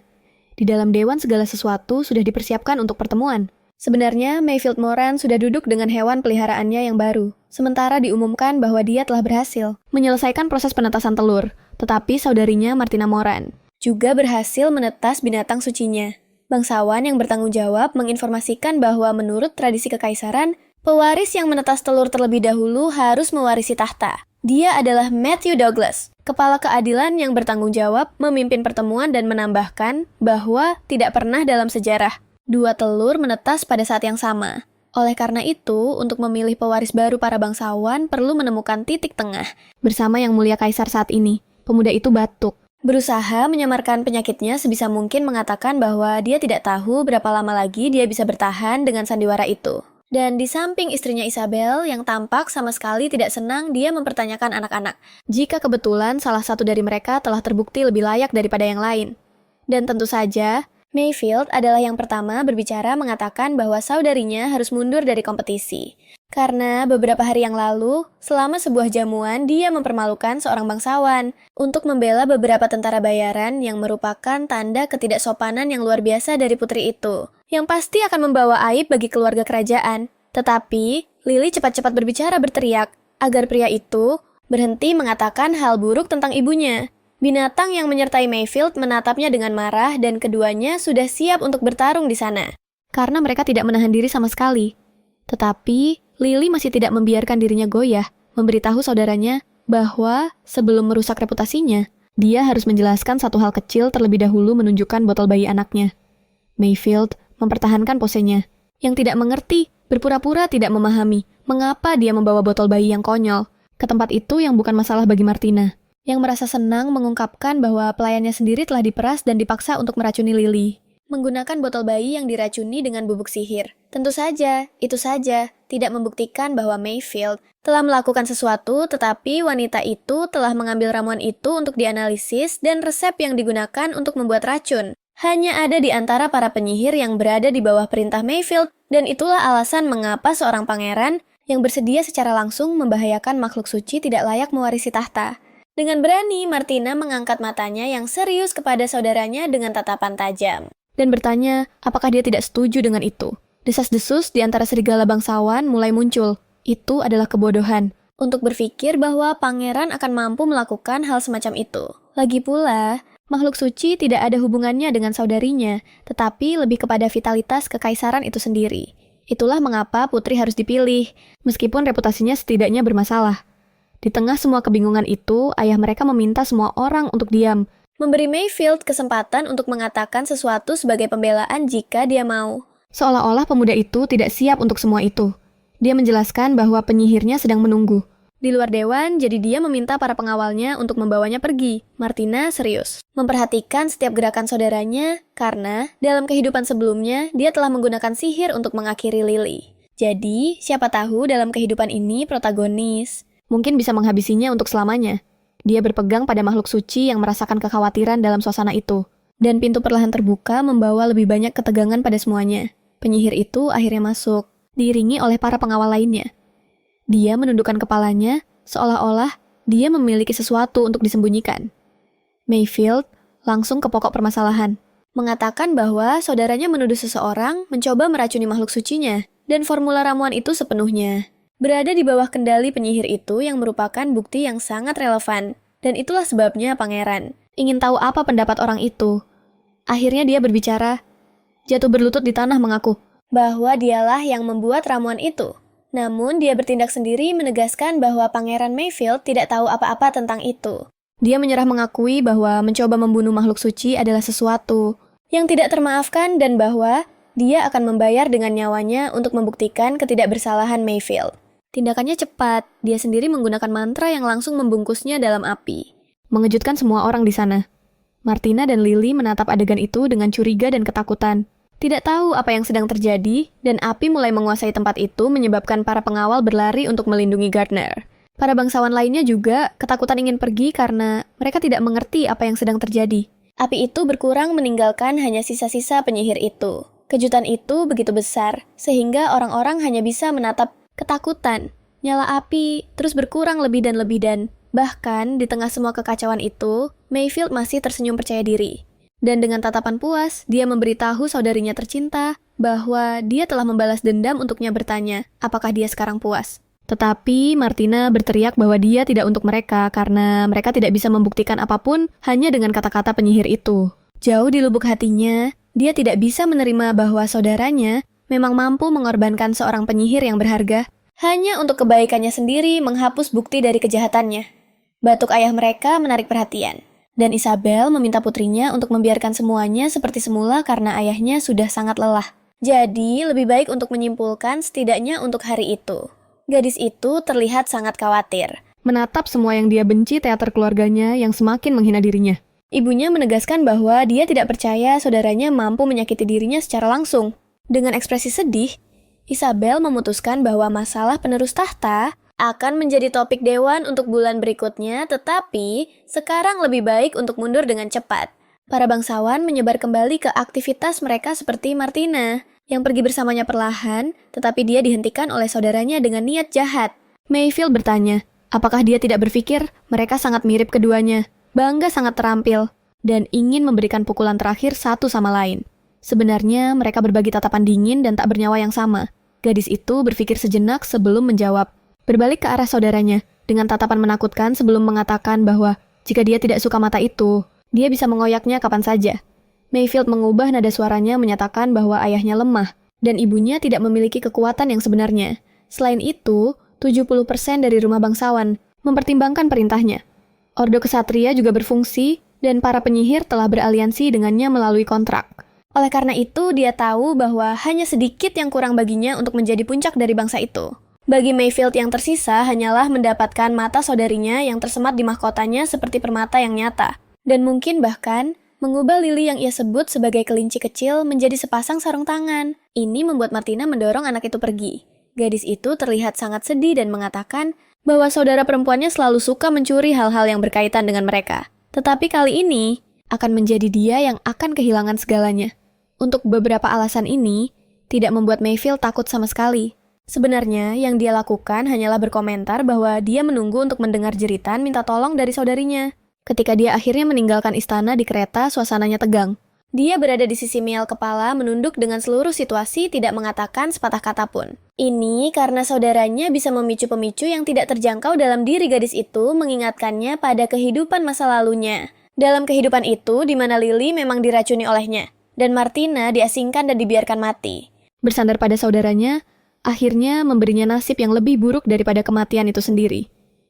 Di dalam dewan segala sesuatu sudah dipersiapkan untuk pertemuan. Sebenarnya, Mayfield Moran sudah duduk dengan hewan peliharaannya yang baru, sementara diumumkan bahwa dia telah berhasil menyelesaikan proses penetasan telur, tetapi saudarinya Martina Moran juga berhasil menetas binatang sucinya. Bangsawan yang bertanggung jawab menginformasikan bahwa menurut tradisi kekaisaran, pewaris yang menetas telur terlebih dahulu harus mewarisi tahta. Dia adalah Matthew Douglas, kepala keadilan yang bertanggung jawab memimpin pertemuan, dan menambahkan bahwa tidak pernah dalam sejarah 2 telur menetas pada saat yang sama. Oleh karena itu, untuk memilih pewaris baru para bangsawan perlu menemukan titik tengah. Bersama Yang Mulia Kaisar saat ini, pemuda itu batuk. Berusaha menyamarkan penyakitnya sebisa mungkin, mengatakan bahwa dia tidak tahu berapa lama lagi dia bisa bertahan dengan sandiwara itu. Dan di samping istrinya Isabel yang tampak sama sekali tidak senang, dia mempertanyakan anak-anak jika kebetulan salah satu dari mereka telah terbukti lebih layak daripada yang lain. Dan tentu saja, Mayfield adalah yang pertama berbicara mengatakan bahwa saudarinya harus mundur dari kompetisi. Karena beberapa hari yang lalu, selama sebuah jamuan, dia mempermalukan seorang bangsawan untuk membela beberapa tentara bayaran yang merupakan tanda ketidaksopanan yang luar biasa dari putri itu, yang pasti akan membawa aib bagi keluarga kerajaan. Tetapi, Lily cepat-cepat berbicara berteriak agar pria itu berhenti mengatakan hal buruk tentang ibunya. Binatang yang menyertai Mayfield menatapnya dengan marah dan keduanya sudah siap untuk bertarung di sana. Karena mereka tidak menahan diri sama sekali. Tetapi, Lily masih tidak membiarkan dirinya goyah, memberitahu saudaranya bahwa sebelum merusak reputasinya, dia harus menjelaskan satu hal kecil terlebih dahulu menunjukkan botol bayi anaknya. Mayfield mempertahankan posenya, yang tidak mengerti, berpura-pura tidak memahami mengapa dia membawa botol bayi yang konyol ke tempat itu yang bukan masalah bagi Martina, yang merasa senang mengungkapkan bahwa pelayannya sendiri telah diperas dan dipaksa untuk meracuni Lily. Menggunakan botol bayi yang diracuni dengan bubuk sihir. Tentu saja, itu saja, tidak membuktikan bahwa Mayfield telah melakukan sesuatu, tetapi wanita itu telah mengambil ramuan itu untuk dianalisis dan resep yang digunakan untuk membuat racun. Hanya ada di antara para penyihir yang berada di bawah perintah Mayfield, dan itulah alasan mengapa seorang pangeran yang bersedia secara langsung membahayakan makhluk suci tidak layak mewarisi tahta. Dengan berani, Martina mengangkat matanya yang serius kepada saudaranya dengan tatapan tajam. Dan bertanya apakah dia tidak setuju dengan itu. Desas-desus di antara serigala bangsawan mulai muncul. Itu adalah kebodohan. Untuk berpikir bahwa pangeran akan mampu melakukan hal semacam itu. Lagi pula, makhluk suci tidak ada hubungannya dengan saudarinya, tetapi lebih kepada vitalitas kekaisaran itu sendiri. Itulah mengapa putri harus dipilih, meskipun reputasinya setidaknya bermasalah. Di tengah semua kebingungan itu, ayah mereka meminta semua orang untuk diam, memberi Mayfield kesempatan untuk mengatakan sesuatu sebagai pembelaan jika dia mau. Seolah-olah pemuda itu tidak siap untuk semua itu. Dia menjelaskan bahwa penyihirnya sedang menunggu. Di luar dewan, jadi dia meminta para pengawalnya untuk membawanya pergi. Martina serius memperhatikan setiap gerakan saudaranya karena dalam kehidupan sebelumnya dia telah menggunakan sihir untuk mengakhiri Lily. Jadi, siapa tahu dalam kehidupan ini protagonis mungkin bisa menghabisinya untuk selamanya. Dia berpegang pada makhluk suci yang merasakan kekhawatiran dalam suasana itu. Dan pintu perlahan terbuka membawa lebih banyak ketegangan pada semuanya. Penyihir itu akhirnya masuk, diiringi oleh para pengawal lainnya. Dia menundukkan kepalanya, seolah-olah dia memiliki sesuatu untuk disembunyikan. Mayfield langsung ke pokok permasalahan, mengatakan bahwa saudaranya menuduh seseorang mencoba meracuni makhluk sucinya, dan formula ramuan itu sepenuhnya berada di bawah kendali penyihir itu yang merupakan bukti yang sangat relevan. Dan itulah sebabnya pangeran ingin tahu apa pendapat orang itu. Akhirnya dia berbicara, jatuh berlutut di tanah mengaku bahwa dialah yang membuat ramuan itu. Namun dia bertindak sendiri menegaskan bahwa Pangeran Mayfield tidak tahu apa-apa tentang itu. Dia menyerah mengakui bahwa mencoba membunuh makhluk suci adalah sesuatu yang tidak termaafkan dan bahwa dia akan membayar dengan nyawanya untuk membuktikan ketidakbersalahan Mayfield. Tindakannya cepat, dia sendiri menggunakan mantra yang langsung membungkusnya dalam api. Mengejutkan semua orang di sana. Martina dan Lily menatap adegan itu dengan curiga dan ketakutan. Tidak tahu apa yang sedang terjadi, dan api mulai menguasai tempat itu menyebabkan para pengawal berlari untuk melindungi Gardner. Para bangsawan lainnya juga ketakutan ingin pergi karena mereka tidak mengerti apa yang sedang terjadi. Api itu berkurang meninggalkan hanya sisa-sisa penyihir itu. Kejutan itu begitu besar, sehingga orang-orang hanya bisa menatap ketakutan. Nyala api terus berkurang lebih dan bahkan di tengah semua kekacauan itu, Mayfield masih tersenyum percaya diri. Dan dengan tatapan puas, dia memberitahu saudarinya tercinta bahwa dia telah membalas dendam untuknya bertanya, apakah dia sekarang puas. Tetapi Martina berteriak bahwa dia tidak untuk mereka karena mereka tidak bisa membuktikan apapun hanya dengan kata-kata penyihir itu. Jauh di lubuk hatinya, dia tidak bisa menerima bahwa saudaranya memang mampu mengorbankan seorang penyihir yang berharga hanya untuk kebaikannya sendiri menghapus bukti dari kejahatannya. Batuk ayah mereka menarik perhatian, dan Isabel meminta putrinya untuk membiarkan semuanya seperti semula karena ayahnya sudah sangat lelah. Jadi, lebih baik untuk menyimpulkan setidaknya untuk hari itu. Gadis itu terlihat sangat khawatir, menatap semua yang dia benci teater keluarganya yang semakin menghina dirinya. Ibunya menegaskan bahwa dia tidak percaya saudaranya mampu menyakiti dirinya secara langsung. Dengan ekspresi sedih, Isabel memutuskan bahwa masalah penerus tahta akan menjadi topik dewan untuk bulan berikutnya, tetapi sekarang lebih baik untuk mundur dengan cepat. Para bangsawan menyebar kembali ke aktivitas mereka seperti Martina, yang pergi bersamanya perlahan, tetapi dia dihentikan oleh saudaranya dengan niat jahat. Mayfield bertanya, apakah dia tidak berpikir mereka sangat mirip keduanya, bangga sangat terampil, dan ingin memberikan pukulan terakhir satu sama lain. Sebenarnya mereka berbagi tatapan dingin dan tak bernyawa yang sama. Gadis itu berpikir sejenak sebelum menjawab. Berbalik ke arah saudaranya, dengan tatapan menakutkan sebelum mengatakan bahwa jika dia tidak suka mata itu, dia bisa mengoyaknya kapan saja. Mayfield mengubah nada suaranya menyatakan bahwa ayahnya lemah, dan ibunya tidak memiliki kekuatan yang sebenarnya. Selain itu, 70% dari rumah bangsawan mempertimbangkan perintahnya. Ordo Kesatria juga berfungsi, dan para penyihir telah beraliansi dengannya melalui kontrak. Oleh karena itu, dia tahu bahwa hanya sedikit yang kurang baginya untuk menjadi puncak dari bangsa itu. Bagi Mayfield yang tersisa hanyalah mendapatkan mata saudarinya yang tersemat di mahkotanya seperti permata yang nyata. Dan mungkin bahkan mengubah lili yang ia sebut sebagai kelinci kecil menjadi sepasang sarung tangan. Ini membuat Martina mendorong anak itu pergi. Gadis itu terlihat sangat sedih dan mengatakan bahwa saudara perempuannya selalu suka mencuri hal-hal yang berkaitan dengan mereka. Tetapi kali ini akan menjadi dia yang akan kehilangan segalanya. Untuk beberapa alasan ini, tidak membuat Mayfield takut sama sekali. Sebenarnya, yang dia lakukan hanyalah berkomentar bahwa dia menunggu untuk mendengar jeritan minta tolong dari saudarinya. Ketika dia akhirnya meninggalkan istana di kereta, suasananya tegang. Dia berada di sisi Miel kepala, menunduk dengan seluruh situasi, tidak mengatakan sepatah kata pun. Ini karena saudaranya bisa memicu pemicu yang tidak terjangkau dalam diri gadis itu, mengingatkannya pada kehidupan masa lalunya. Dalam kehidupan itu, di mana Lily memang diracuni olehnya, dan Martina diasingkan dan dibiarkan mati. Bersandar pada saudaranya, akhirnya memberinya nasib yang lebih buruk daripada kematian itu sendiri.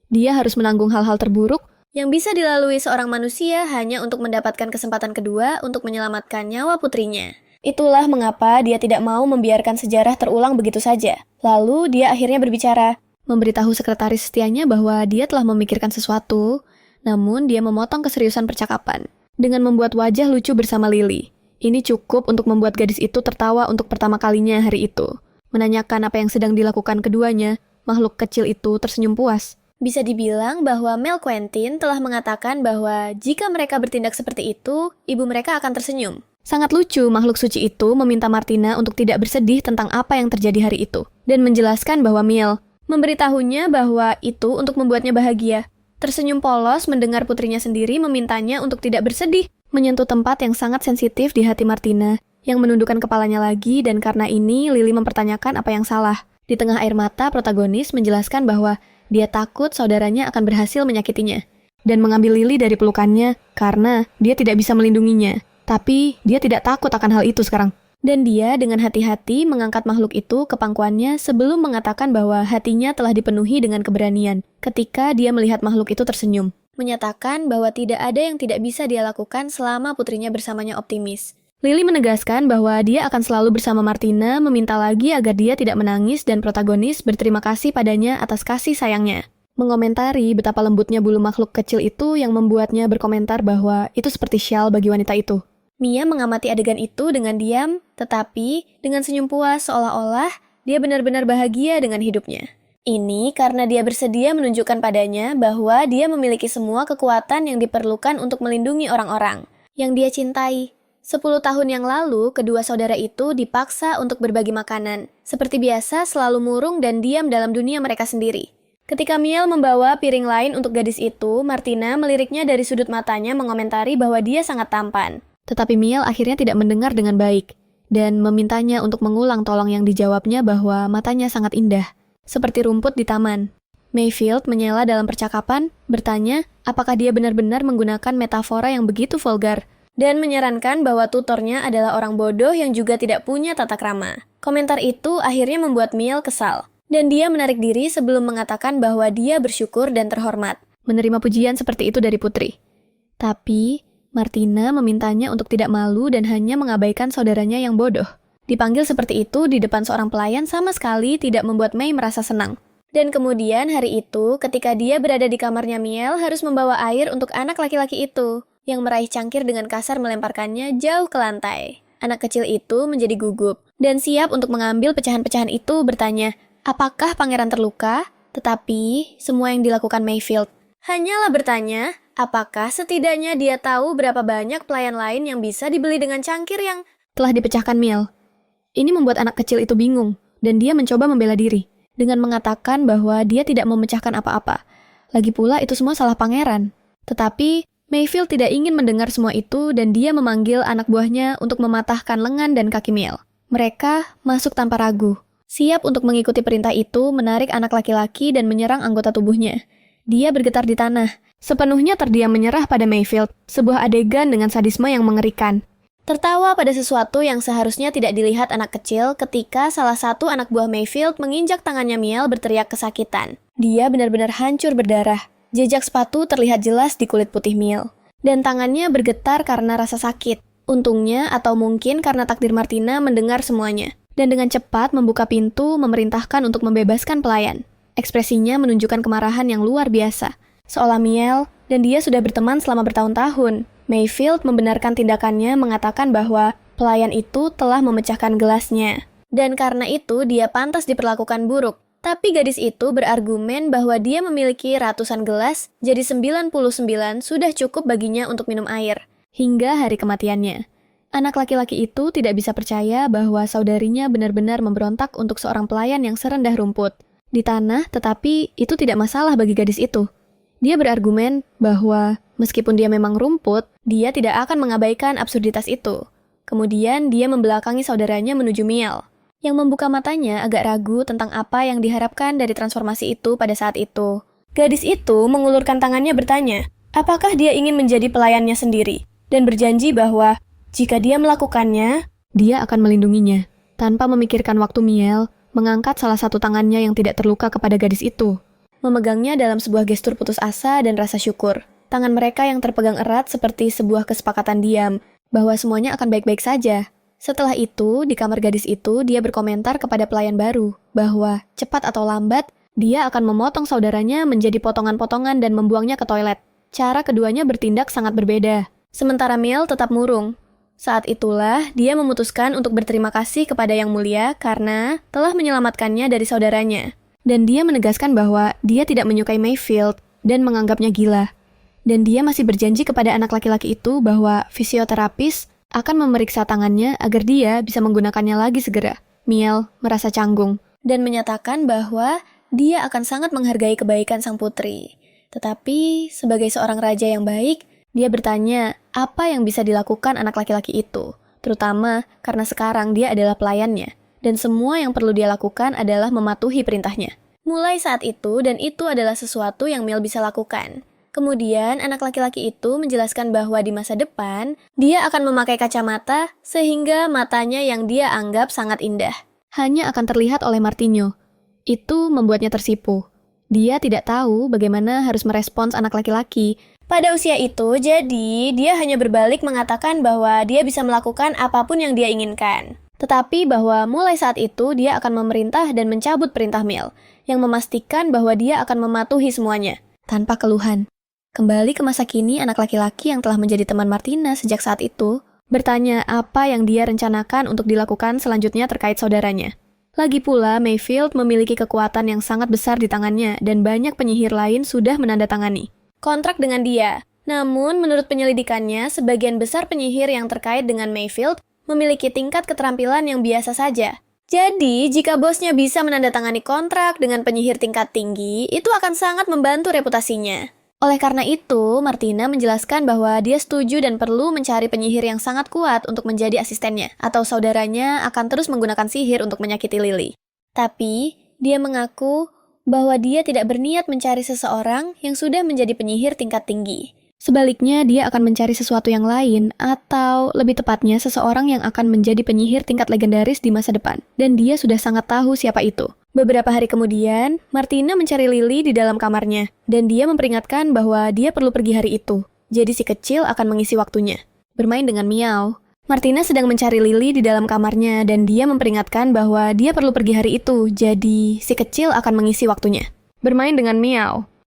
Dia harus menanggung hal-hal terburuk yang bisa dilalui seorang manusia hanya untuk mendapatkan kesempatan kedua untuk menyelamatkan nyawa putrinya. Itulah mengapa dia tidak mau membiarkan sejarah terulang begitu saja. Lalu dia akhirnya berbicara, memberitahu sekretaris setianya bahwa dia telah memikirkan sesuatu, namun dia memotong keseriusan percakapan dengan membuat wajah lucu bersama Lily. Ini cukup untuk membuat gadis itu tertawa untuk pertama kalinya hari itu. Menanyakan apa yang sedang dilakukan keduanya, makhluk kecil itu tersenyum puas. Bisa dibilang bahwa Mel Quentin telah mengatakan bahwa jika mereka bertindak seperti itu, ibu mereka akan tersenyum. Sangat lucu makhluk suci itu meminta Martina untuk tidak bersedih tentang apa yang terjadi hari itu, dan menjelaskan bahwa Miel memberitahunya bahwa itu untuk membuatnya bahagia. Tersenyum polos mendengar putrinya sendiri memintanya untuk tidak bersedih, menyentuh tempat yang sangat sensitif di hati Martina, yang menundukkan kepalanya lagi, dan karena ini Lily mempertanyakan apa yang salah. Di tengah air mata, protagonis menjelaskan bahwa dia takut saudaranya akan berhasil menyakitinya, dan mengambil Lily dari pelukannya karena dia tidak bisa melindunginya. Tapi dia tidak takut akan hal itu sekarang. Dan dia dengan hati-hati mengangkat makhluk itu ke pangkuannya sebelum mengatakan bahwa hatinya telah dipenuhi dengan keberanian ketika dia melihat makhluk itu tersenyum. Menyatakan bahwa tidak ada yang tidak bisa dia lakukan selama putrinya bersamanya optimis. Lily menegaskan bahwa dia akan selalu bersama Martina, meminta lagi agar dia tidak menangis dan protagonis berterima kasih padanya atas kasih sayangnya. Mengomentari betapa lembutnya bulu makhluk kecil itu yang membuatnya berkomentar bahwa itu seperti syal bagi wanita itu. Mia mengamati adegan itu dengan diam, tetapi dengan senyum puas seolah-olah dia benar-benar bahagia dengan hidupnya. Ini karena dia bersedia menunjukkan padanya bahwa dia memiliki semua kekuatan yang diperlukan untuk melindungi orang-orang yang dia cintai. 10 tahun yang lalu, kedua saudara itu dipaksa untuk berbagi makanan. Seperti biasa, selalu murung dan diam dalam dunia mereka sendiri. Ketika Miel membawa piring lain untuk gadis itu, Martina meliriknya dari sudut matanya mengomentari bahwa dia sangat tampan. Tetapi Miel akhirnya tidak mendengar dengan baik, dan memintanya untuk mengulang tolong yang dijawabnya bahwa matanya sangat indah, seperti rumput di taman. Mayfield menyela dalam percakapan, bertanya apakah dia benar-benar menggunakan metafora yang begitu vulgar, dan menyarankan bahwa tutornya adalah orang bodoh yang juga tidak punya tata krama. Komentar itu akhirnya membuat Miel kesal, dan dia menarik diri sebelum mengatakan bahwa dia bersyukur dan terhormat menerima pujian seperti itu dari putri. Tapi Martina memintanya untuk tidak malu dan hanya mengabaikan saudaranya yang bodoh. Dipanggil seperti itu di depan seorang pelayan sama sekali tidak membuat May merasa senang. Dan kemudian hari itu, ketika dia berada di kamarnya Miel harus membawa air untuk anak laki-laki itu, yang meraih cangkir dengan kasar melemparkannya jauh ke lantai. Anak kecil itu menjadi gugup, dan siap untuk mengambil pecahan-pecahan itu bertanya, apakah pangeran terluka? Tetapi, semua yang dilakukan Mayfield hanyalah bertanya, Apakah setidaknya dia tahu berapa banyak pelayan lain yang bisa dibeli dengan cangkir yang... Telah dipecahkan Miel. Ini membuat anak kecil itu bingung, dan dia mencoba membela diri, dengan mengatakan bahwa dia tidak memecahkan apa-apa. Lagi pula itu semua salah pangeran. Tetapi, Mayfield tidak ingin mendengar semua itu dan dia memanggil anak buahnya untuk mematahkan lengan dan kaki Miel. Mereka masuk tanpa ragu. Siap untuk mengikuti perintah itu, menarik anak laki-laki dan menyerang anggota tubuhnya. Dia bergetar di tanah. Sepenuhnya terdiam menyerah pada Mayfield, sebuah adegan dengan sadisme yang mengerikan. Tertawa pada sesuatu yang seharusnya tidak dilihat anak kecil ketika salah satu anak buah Mayfield menginjak tangannya Miel berteriak kesakitan. Dia benar-benar hancur berdarah. Jejak sepatu terlihat jelas di kulit putih Miel. Dan tangannya bergetar karena rasa sakit. Untungnya atau mungkin karena takdir Martina mendengar semuanya. Dan dengan cepat membuka pintu memerintahkan untuk membebaskan pelayan. Ekspresinya menunjukkan kemarahan yang luar biasa. Seolah Miel dan dia sudah berteman selama bertahun-tahun. Mayfield membenarkan tindakannya mengatakan bahwa pelayan itu telah memecahkan gelasnya. Dan karena itu dia pantas diperlakukan buruk. Tapi gadis itu berargumen bahwa dia memiliki ratusan gelas, jadi 99 sudah cukup baginya untuk minum air. Hingga hari kematiannya. Anak laki-laki itu tidak bisa percaya bahwa saudarinya benar-benar memberontak untuk seorang pelayan yang serendah rumput. Di tanah, tetapi itu tidak masalah bagi gadis itu. Dia berargumen bahwa meskipun dia memang rumput, dia tidak akan mengabaikan absurditas itu. Kemudian dia membelakangi saudaranya menuju Miel, yang membuka matanya agak ragu tentang apa yang diharapkan dari transformasi itu pada saat itu. Gadis itu mengulurkan tangannya bertanya, apakah dia ingin menjadi pelayannya sendiri, dan berjanji bahwa jika dia melakukannya, dia akan melindunginya. Tanpa memikirkan waktu, Miel mengangkat salah satu tangannya yang tidak terluka kepada gadis itu. Memegangnya dalam sebuah gestur putus asa dan rasa syukur. Tangan mereka yang terpegang erat seperti sebuah kesepakatan diam, bahwa semuanya akan baik-baik saja. Setelah itu, di kamar gadis itu, dia berkomentar kepada pelayan baru, bahwa cepat atau lambat, dia akan memotong saudaranya menjadi potongan-potongan dan membuangnya ke toilet. Cara keduanya bertindak sangat berbeda. Sementara Miel tetap murung. Saat itulah, dia memutuskan untuk berterima kasih kepada Yang Mulia karena telah menyelamatkannya dari saudaranya. Dan dia menegaskan bahwa dia tidak menyukai Mayfield dan menganggapnya gila. Dan dia masih berjanji kepada anak laki-laki itu bahwa fisioterapis akan memeriksa tangannya agar dia bisa menggunakannya lagi segera. Miel merasa canggung dan menyatakan bahwa dia akan sangat menghargai kebaikan sang putri. Tetapi sebagai seorang raja yang baik, dia bertanya apa yang bisa dilakukan anak laki-laki itu, terutama karena sekarang dia adalah pelayannya. Dan semua yang perlu dia lakukan adalah mematuhi perintahnya. Mulai saat itu, dan itu adalah sesuatu yang Miel bisa lakukan. Kemudian, anak laki-laki itu menjelaskan bahwa di masa depan, dia akan memakai kacamata sehingga matanya yang dia anggap sangat indah hanya akan terlihat oleh Martinho. Itu membuatnya tersipu. Dia tidak tahu bagaimana harus merespons anak laki-laki. Pada usia itu, jadi dia hanya berbalik mengatakan bahwa dia bisa melakukan apapun yang dia inginkan. Tetapi bahwa mulai saat itu dia akan memerintah dan mencabut perintah Miel, yang memastikan bahwa dia akan mematuhi semuanya, tanpa keluhan. Kembali ke masa kini, anak laki-laki yang telah menjadi teman Martina sejak saat itu, bertanya apa yang dia rencanakan untuk dilakukan selanjutnya terkait saudaranya. Lagi pula, Mayfield memiliki kekuatan yang sangat besar di tangannya dan banyak penyihir lain sudah menandatangani kontrak dengan dia. Namun, menurut penyelidikannya, sebagian besar penyihir yang terkait dengan Mayfield memiliki tingkat keterampilan yang biasa saja. Jadi, jika bosnya bisa menandatangani kontrak dengan penyihir tingkat tinggi, itu akan sangat membantu reputasinya. Oleh karena itu, Martina menjelaskan bahwa dia setuju dan perlu mencari penyihir yang sangat kuat untuk menjadi asistennya, atau saudaranya akan terus menggunakan sihir untuk menyakiti Lily. Tapi, dia mengaku bahwa dia tidak berniat mencari seseorang yang sudah menjadi penyihir tingkat tinggi. Sebaliknya, dia akan mencari sesuatu yang lain, atau lebih tepatnya seseorang yang akan menjadi penyihir tingkat legendaris di masa depan. Dan dia sudah sangat tahu siapa itu. Beberapa hari kemudian, Martina mencari Lily di dalam kamarnya, dan dia memperingatkan bahwa dia perlu pergi hari itu. Jadi si kecil akan mengisi waktunya. Bermain dengan Miao. Martina sedang mencari Lily di dalam kamarnya, dan dia memperingatkan bahwa dia perlu pergi hari itu. Jadi si kecil akan mengisi waktunya. Bermain dengan Miao.